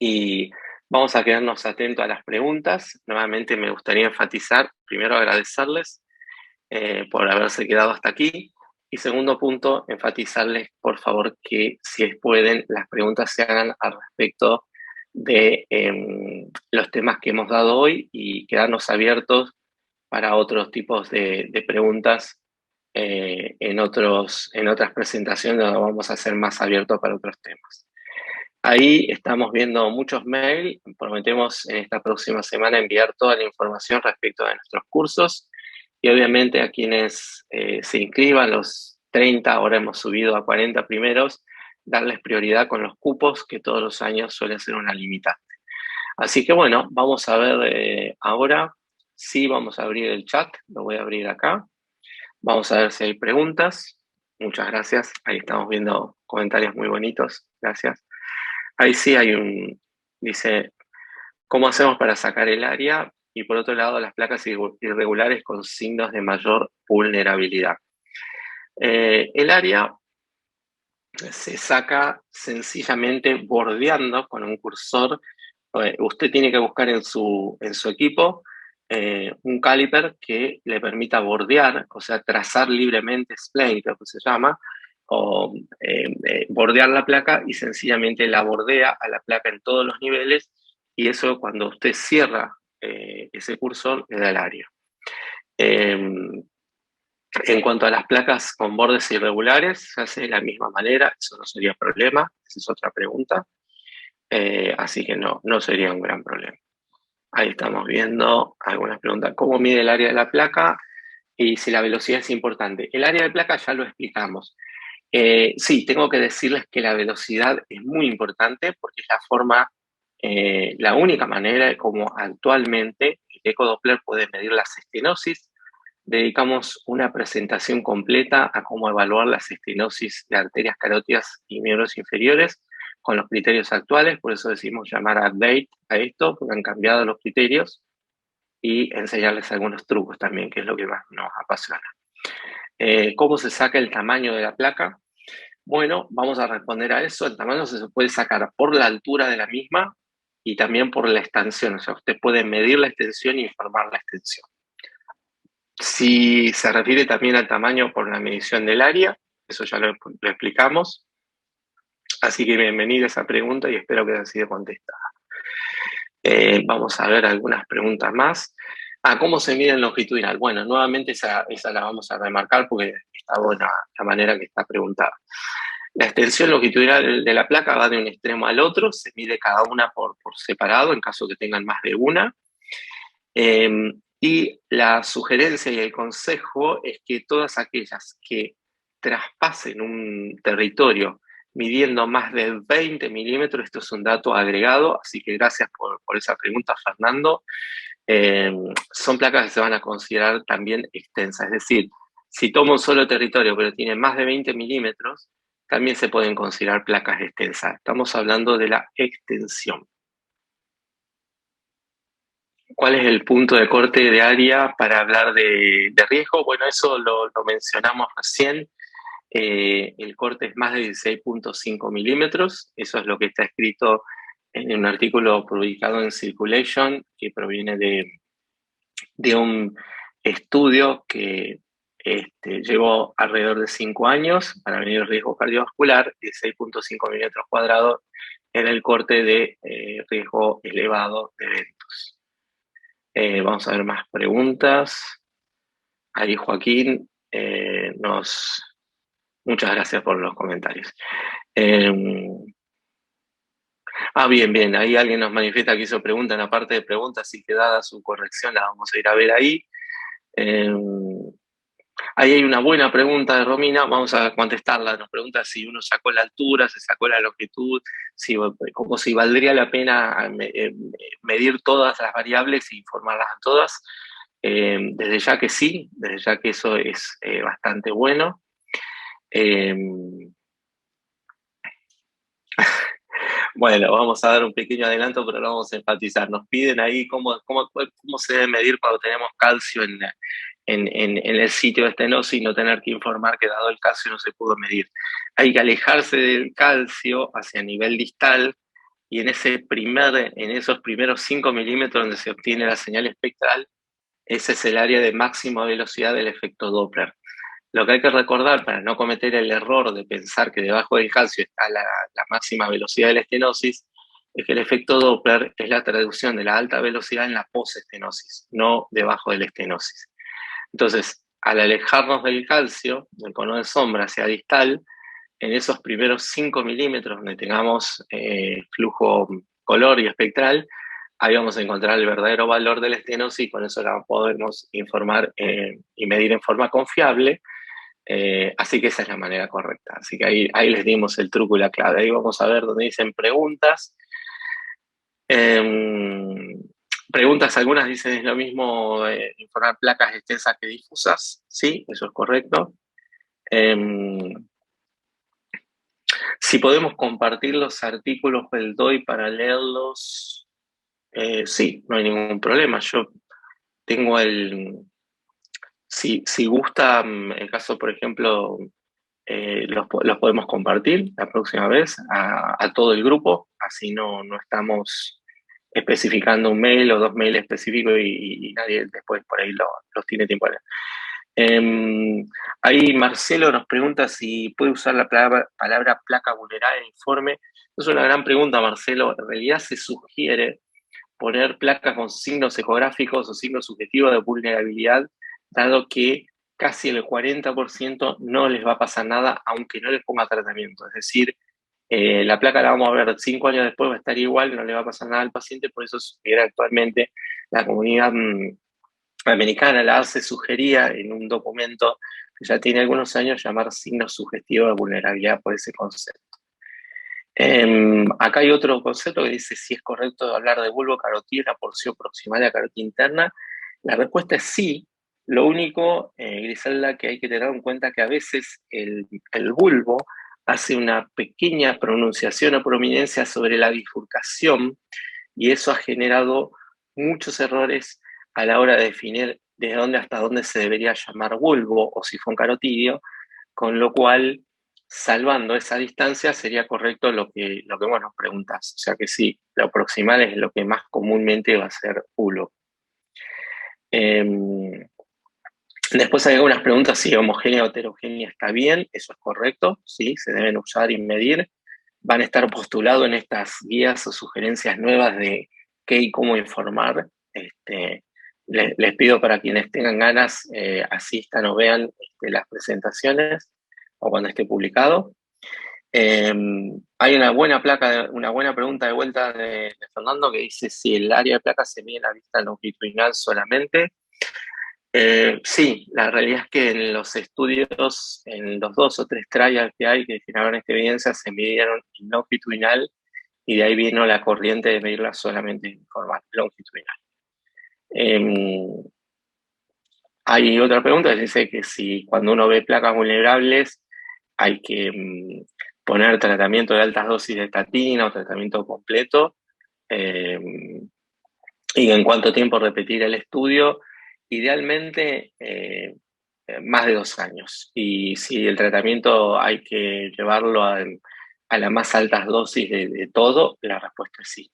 y vamos a quedarnos atentos a las preguntas. Nuevamente me gustaría enfatizar, primero agradecerles por haberse quedado hasta aquí y segundo punto, enfatizarles por favor que si pueden las preguntas se hagan al respecto de los temas que hemos dado hoy y quedarnos abiertos para otros tipos de preguntas en otras presentaciones donde vamos a ser más abiertos para otros temas. Ahí estamos viendo muchos mails, prometemos en esta próxima semana enviar toda la información respecto de nuestros cursos y obviamente a quienes se inscriban, los 30, ahora hemos subido a 40 primeros, darles prioridad con los cupos que todos los años suele ser una limitante. Así que bueno, vamos a ver ahora, sí vamos a abrir el chat, lo voy a abrir acá, vamos a ver si hay preguntas. Muchas gracias, ahí estamos viendo comentarios muy bonitos, gracias. Ahí sí dice, ¿cómo hacemos para sacar el área? Y por otro lado, las placas irregulares con signos de mayor vulnerabilidad. El área se saca sencillamente bordeando con un cursor. Usted tiene que buscar en su equipo un caliper que le permita bordear, o sea, trazar libremente spline, creo que se llama, o bordear la placa y sencillamente la bordea a la placa en todos los niveles y eso cuando usted cierra ese cursor le da el área. En cuanto a las placas con bordes irregulares, se hace de la misma manera, eso no sería problema, esa es otra pregunta, así que no sería un gran problema. Ahí estamos viendo algunas preguntas. ¿Cómo mide el área de la placa? Y si la velocidad es importante. El área de placa ya lo explicamos. Sí, tengo que decirles que la velocidad es muy importante porque es la única manera de cómo actualmente el ecodoppler puede medir las estenosis. Dedicamos una presentación completa a cómo evaluar las estenosis de arterias carótidas y miembros inferiores con los criterios actuales, por eso decimos llamar a update a esto, porque han cambiado los criterios, y enseñarles algunos trucos también, que es lo que más nos apasiona. ¿Cómo se saca el tamaño de la placa? Bueno, vamos a responder a eso. El tamaño se puede sacar por la altura de la misma y también por la extensión. O sea, usted puede medir la extensión y informar la extensión. Si se refiere también al tamaño por la medición del área, eso ya lo explicamos. Así que bienvenida a esa pregunta y espero que haya sido contestada. Vamos a ver algunas preguntas más. ¿Cómo se mide el longitudinal? Bueno, nuevamente esa la vamos a remarcar porque está buena la manera que está preguntada. La extensión longitudinal de la placa va de un extremo al otro, se mide cada una por separado en caso que tengan más de una. Y la sugerencia y el consejo es que todas aquellas que traspasen un territorio midiendo más de 20 milímetros, esto es un dato agregado, así que gracias por esa pregunta, Fernando, son placas que se van a considerar también extensas, es decir, si tomo un solo territorio pero tiene más de 20 milímetros, también se pueden considerar placas extensas. Estamos hablando de la extensión. ¿Cuál es el punto de corte de área para hablar de riesgo? Bueno, eso lo mencionamos recién. El corte es más de 16.5 milímetros. Eso es lo que está escrito en un artículo publicado en Circulation que proviene de un estudio que llevó alrededor de 5 años para medir el riesgo cardiovascular y 6.5 milímetros cuadrados en el corte de riesgo elevado de eventos. Vamos a ver más preguntas. Ahí Joaquín muchas gracias por los comentarios. Bien, bien. Ahí alguien nos manifiesta que hizo pregunta en la parte de preguntas, así que dada su corrección la vamos a ir a ver ahí. Eh, Ahí hay una buena pregunta de Romina, vamos a contestarla. Nos pregunta si uno sacó la altura, se sacó la longitud, si, como si valdría la pena medir todas las variables e informarlas a todas. Desde ya que sí, desde ya que eso es bastante bueno. Eh, Bueno, vamos a dar un pequeño adelanto, pero lo vamos a enfatizar. Nos piden ahí cómo se debe medir cuando tenemos calcio en el sitio de estenosis y no tener que informar que dado el calcio no se pudo medir. Hay que alejarse del calcio hacia nivel distal y en esos primeros 5 milímetros donde se obtiene la señal espectral, ese es el área de máxima velocidad del efecto Doppler. Lo que hay que recordar para no cometer el error de pensar que debajo del calcio está la máxima velocidad de la estenosis es que el efecto Doppler es la traducción de la alta velocidad en la postestenosis, no debajo de la estenosis. Entonces, al alejarnos del calcio, del cono de sombra hacia distal, en esos primeros 5 milímetros donde tengamos flujo color y espectral, ahí vamos a encontrar el verdadero valor de la estenosis y con eso la podemos informar y medir en forma confiable. Así que esa es la manera correcta. Así que ahí les dimos el truco y la clave. Ahí vamos a ver donde dicen preguntas. Eh, Preguntas, algunas dicen es lo mismo informar placas extensas que difusas. Sí, eso es correcto. Eh, si podemos compartir los artículos del DOI para leerlos, sí, no hay ningún problema. Yo tengo si gusta, el caso, por ejemplo, los podemos compartir la próxima vez a todo el grupo, así no estamos especificando un mail o dos mails específicos y nadie después por ahí los tiene tiempo. Ahí Marcelo nos pregunta si puede usar la palabra placa vulnerable en informe. Es una gran pregunta, Marcelo. En realidad se sugiere poner placas con signos ecográficos o signos subjetivos de vulnerabilidad, dado que casi el 40% no les va a pasar nada aunque no les ponga tratamiento. Es decir, la placa la vamos a ver 5 años después, va a estar igual, no le va a pasar nada al paciente, por eso sugiere actualmente la comunidad americana la hace, sugería en un documento que ya tiene algunos años llamar signos sugestivos de vulnerabilidad por ese concepto. Acá hay otro concepto que dice si es correcto hablar de bulbo carotídeo y la porción proximal de la carotida interna. La respuesta es sí. Lo único, Griselda, que hay que tener en cuenta que a veces el bulbo hace una pequeña pronunciación o prominencia sobre la bifurcación y eso ha generado muchos errores a la hora de definir desde dónde hasta dónde se debería llamar bulbo o sifón carotídeo, con lo cual, salvando esa distancia, sería correcto lo que vos nos preguntás. O sea que sí, lo proximal es lo que más comúnmente va a ser bulbo. Después hay algunas preguntas si homogénea o heterogénea está bien, eso es correcto, sí, se deben usar y medir. Van a estar postulados en estas guías o sugerencias nuevas de qué y cómo informar. Les pido para quienes tengan ganas asistan o vean las presentaciones o cuando esté publicado. Hay una buena pregunta de vuelta de Fernando que dice si el área de placa se mide en la vista longitudinal solamente. Sí, la realidad es que en los estudios, en los 2 o 3 trials que hay que generaron esta evidencia, se midieron en longitudinal y de ahí vino la corriente de medirla solamente en forma longitudinal. Hay otra pregunta que dice que si cuando uno ve placas vulnerables hay que poner tratamiento de altas dosis de estatina o tratamiento completo eh, y en cuánto tiempo repetir el estudio. Idealmente, más de 2 años. Y si el tratamiento hay que llevarlo a las más altas dosis de todo, la respuesta es sí.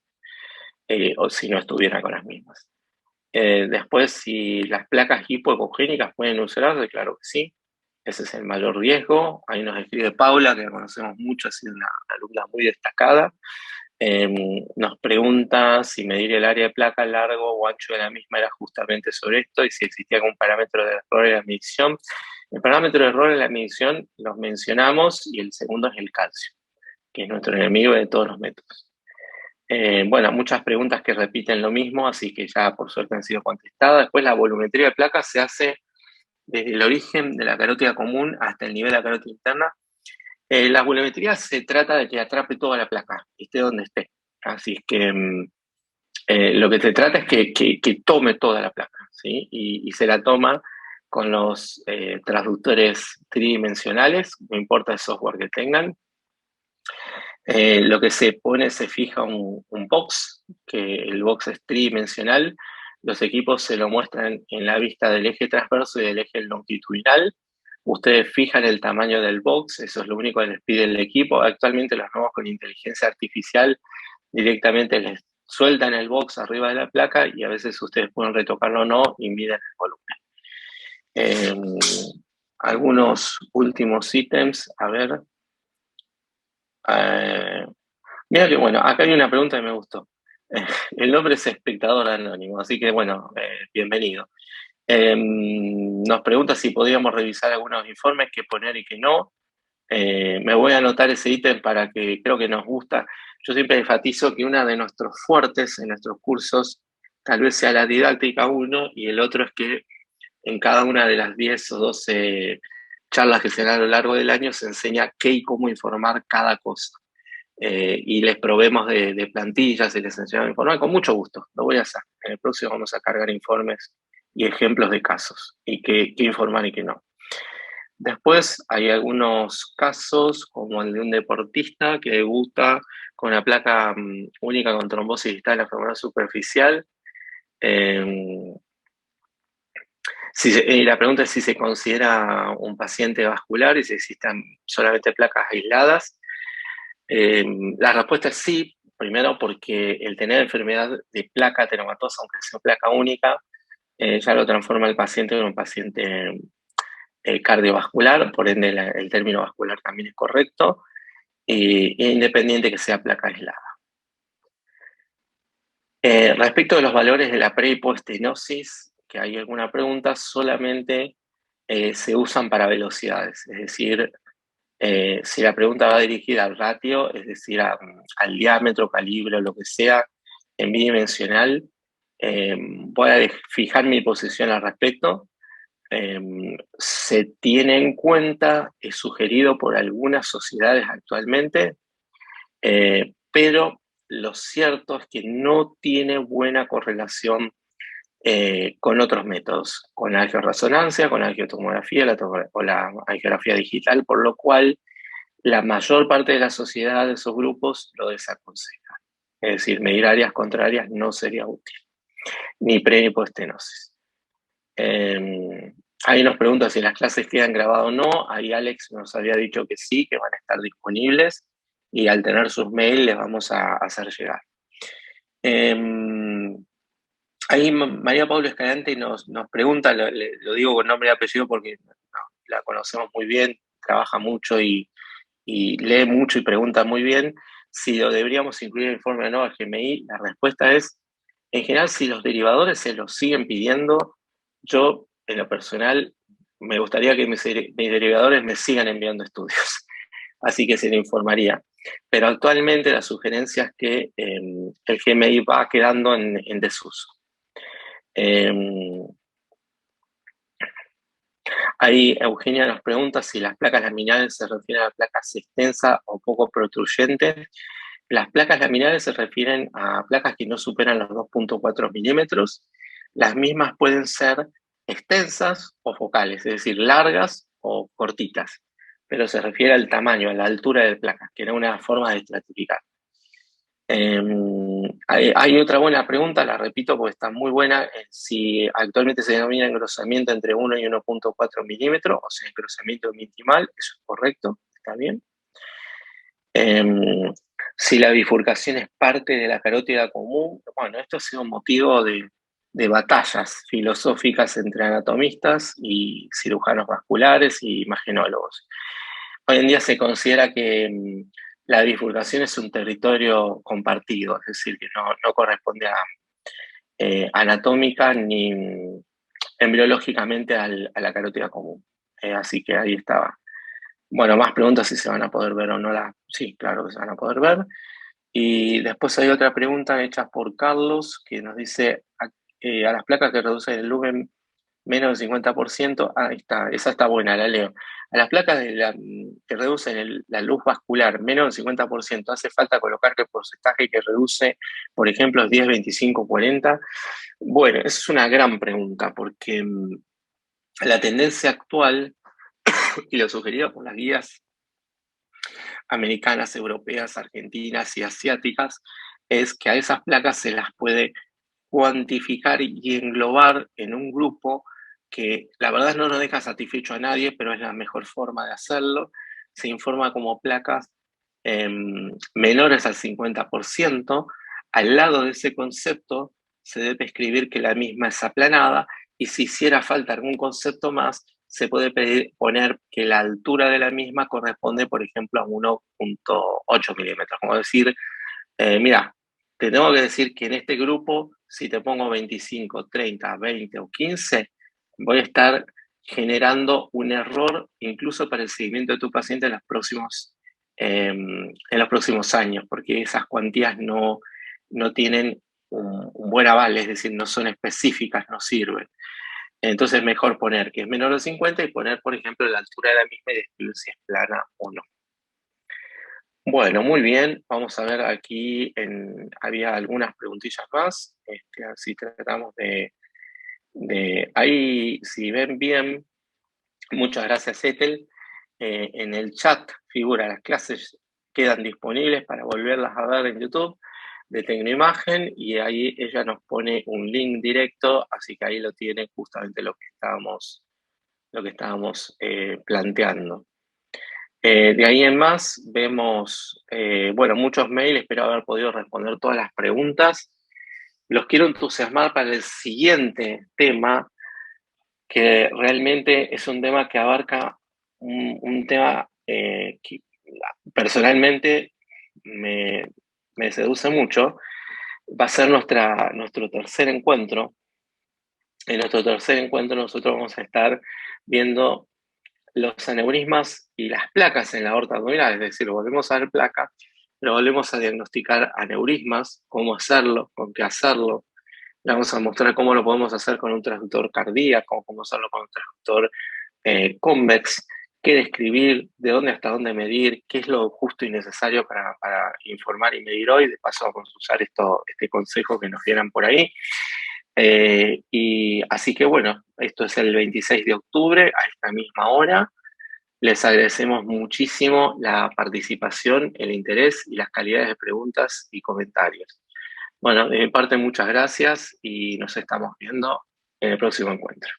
O si no estuviera con las mismas. Después, si las placas hipoecogénicas pueden usarse, claro que sí. Ese es el mayor riesgo. Ahí nos escribe Paula, que la conocemos mucho, ha sido una alumna muy destacada. Nos pregunta si medir el área de placa largo o ancho de la misma era justamente sobre esto y si existía algún parámetro de error en la medición. El parámetro de error en la medición los mencionamos y el segundo es el calcio, que es nuestro enemigo de todos los métodos. Bueno, muchas preguntas que repiten lo mismo, así que ya por suerte han sido contestadas. Después la volumetría de placas se hace desde el origen de la carótida común hasta el nivel de la carótida interna. La volumetría se trata de que atrape toda la placa, esté donde esté. Así es que lo que se trata es que tome toda la placa, ¿sí? Y se la toma con los transductores tridimensionales, no importa el software que tengan. Lo que se pone, se fija un box, que el box es tridimensional. Los equipos se lo muestran en la vista del eje transverso y del eje longitudinal. Ustedes fijan el tamaño del box, eso es lo único que les pide el equipo. Actualmente los nuevos con inteligencia artificial directamente les sueltan el box arriba de la placa y a veces ustedes pueden retocarlo o no y miden el volumen. Algunos últimos ítems, a ver. Eh, Mira que bueno, acá hay una pregunta que me gustó. El nombre es espectador anónimo, así que bueno, bienvenido. Nos pregunta si podríamos revisar algunos informes, qué poner y qué no. Me voy a anotar ese ítem para que creo que nos gusta. Yo siempre enfatizo que uno de nuestros fuertes en nuestros cursos tal vez sea la didáctica uno y el otro es que en cada una de las 10 o 12 charlas que se dan a lo largo del año se enseña qué y cómo informar cada cosa. Y les probemos de plantillas y les enseñamos a informar con mucho gusto. Lo voy a hacer. En el próximo vamos a cargar informes y ejemplos de casos y qué informar y qué no. Después hay algunos casos, como el de un deportista que debuta con una placa única con trombosis distal en la femoral superficial. La pregunta es si se considera un paciente vascular y si existen solamente placas aisladas. La respuesta es sí, primero porque el tener enfermedad de placa ateromatosa, aunque sea placa única, ya lo transforma el paciente en un paciente cardiovascular, por ende el término vascular también es correcto, independiente que sea placa aislada. Respecto de los valores de la pre y post-estenosis, que hay alguna pregunta, solamente se usan para velocidades, es decir, si la pregunta va dirigida al ratio, es decir, al diámetro, calibre o lo que sea, en bidimensional, voy a fijar mi posición al respecto. Se tiene en cuenta, es sugerido por algunas sociedades actualmente, pero lo cierto es que no tiene buena correlación con otros métodos, con la angioresonancia, con la angiotomografía o la angiografía digital, por lo cual la mayor parte de la sociedad de esos grupos lo desaconseja. Es decir, medir áreas contrarias no sería útil, ni pre ni postenosis. Ahí nos pregunta si las clases quedan grabadas o no. Ahí Alex nos había dicho que sí, que van a estar disponibles y al tener sus mails les vamos a hacer llegar. Ahí María Paula Escalante nos pregunta, lo digo con nombre y apellido porque la conocemos muy bien, trabaja mucho y lee mucho y pregunta muy bien, si lo deberíamos incluir en el informe de NOVA GMI. La respuesta es, en general, si los derivadores se los siguen pidiendo, yo, en lo personal, me gustaría que mis derivadores me sigan enviando estudios, así que se le informaría. Pero actualmente la sugerencia es que el GMI va quedando en desuso. Ahí Eugenia nos pregunta si las placas laminares se refieren a placas extensas o poco protruyentes. Las placas laminares se refieren a placas que no superan los 2.4 milímetros. Las mismas pueden ser extensas o focales, es decir, largas o cortitas, pero se refiere al tamaño, a la altura de placas, que era una forma de estratificar. Hay otra buena pregunta, la repito porque está muy buena, si actualmente se denomina engrosamiento entre 1 y 1.4 milímetros, o sea, engrosamiento minimal, eso es correcto, está bien. Si la bifurcación es parte de la carótida común, bueno, esto ha sido motivo de batallas filosóficas entre anatomistas y cirujanos vasculares y imagenólogos. Hoy en día se considera que la bifurcación es un territorio compartido, es decir, que no corresponde anatómica ni embriológicamente a la carótida común. Así que ahí estaba. Bueno, más preguntas si se van a poder ver o no. Sí, claro que se van a poder ver. Y después hay otra pregunta hecha por Carlos que nos dice, a las placas que reducen el lumen menos del 50%, ahí está, esa está buena, la leo. A las placas que reducen la luz vascular menos del 50%, ¿hace falta colocar el porcentaje que reduce, por ejemplo, 10, 25, 40? Bueno, esa es una gran pregunta, porque la tendencia actual, y lo sugerido por las guías americanas, europeas, argentinas y asiáticas, es que a esas placas se las puede cuantificar y englobar en un grupo que la verdad no nos deja satisfecho a nadie, pero es la mejor forma de hacerlo. Se informa como placas menores al 50%. Al lado de ese concepto se debe escribir que la misma es aplanada, y si hiciera falta algún concepto más, se puede poner que la altura de la misma corresponde, por ejemplo, a 1,8 milímetros. Como decir, mira, te tengo que decir que en este grupo, si te pongo 25, 30, 20 o 15, voy a estar generando un error incluso para el seguimiento de tu paciente en los próximos años, porque esas cuantías no tienen un buen aval, es decir, no son específicas, no sirven. Entonces es mejor poner que es menor de 50 y poner, por ejemplo, la altura de la misma y describir si es plana o no. Bueno, muy bien. Vamos a ver aquí, había algunas preguntillas más. Así tratamos ahí, si ven bien, muchas gracias, Ethel. En el chat figura, las clases quedan disponibles para volverlas a ver en YouTube de Tecnoimagen, y ahí ella nos pone un link directo, así que ahí lo tiene justamente lo que estábamos planteando. De ahí en más vemos, bueno, muchos mails, espero haber podido responder todas las preguntas. Los quiero entusiasmar para el siguiente tema, que realmente es un tema que abarca un tema que personalmente me seduce mucho. Va a ser nuestro tercer encuentro. En nuestro tercer encuentro nosotros vamos a estar viendo los aneurismas y las placas en la aorta abdominal, es decir, volvemos a ver placas, pero volvemos a diagnosticar aneurismas, cómo hacerlo, con qué hacerlo. Le vamos a mostrar cómo lo podemos hacer con un transductor cardíaco, cómo hacerlo con un transductor convex, qué describir, de dónde hasta dónde medir, qué es lo justo y necesario para informar y medir hoy. De paso vamos a usar este consejo que nos dieran por ahí. Y así que bueno, esto es el 26 de octubre a esta misma hora. Les agradecemos muchísimo la participación, el interés y las calidades de preguntas y comentarios. Bueno, de mi parte, muchas gracias y nos estamos viendo en el próximo encuentro.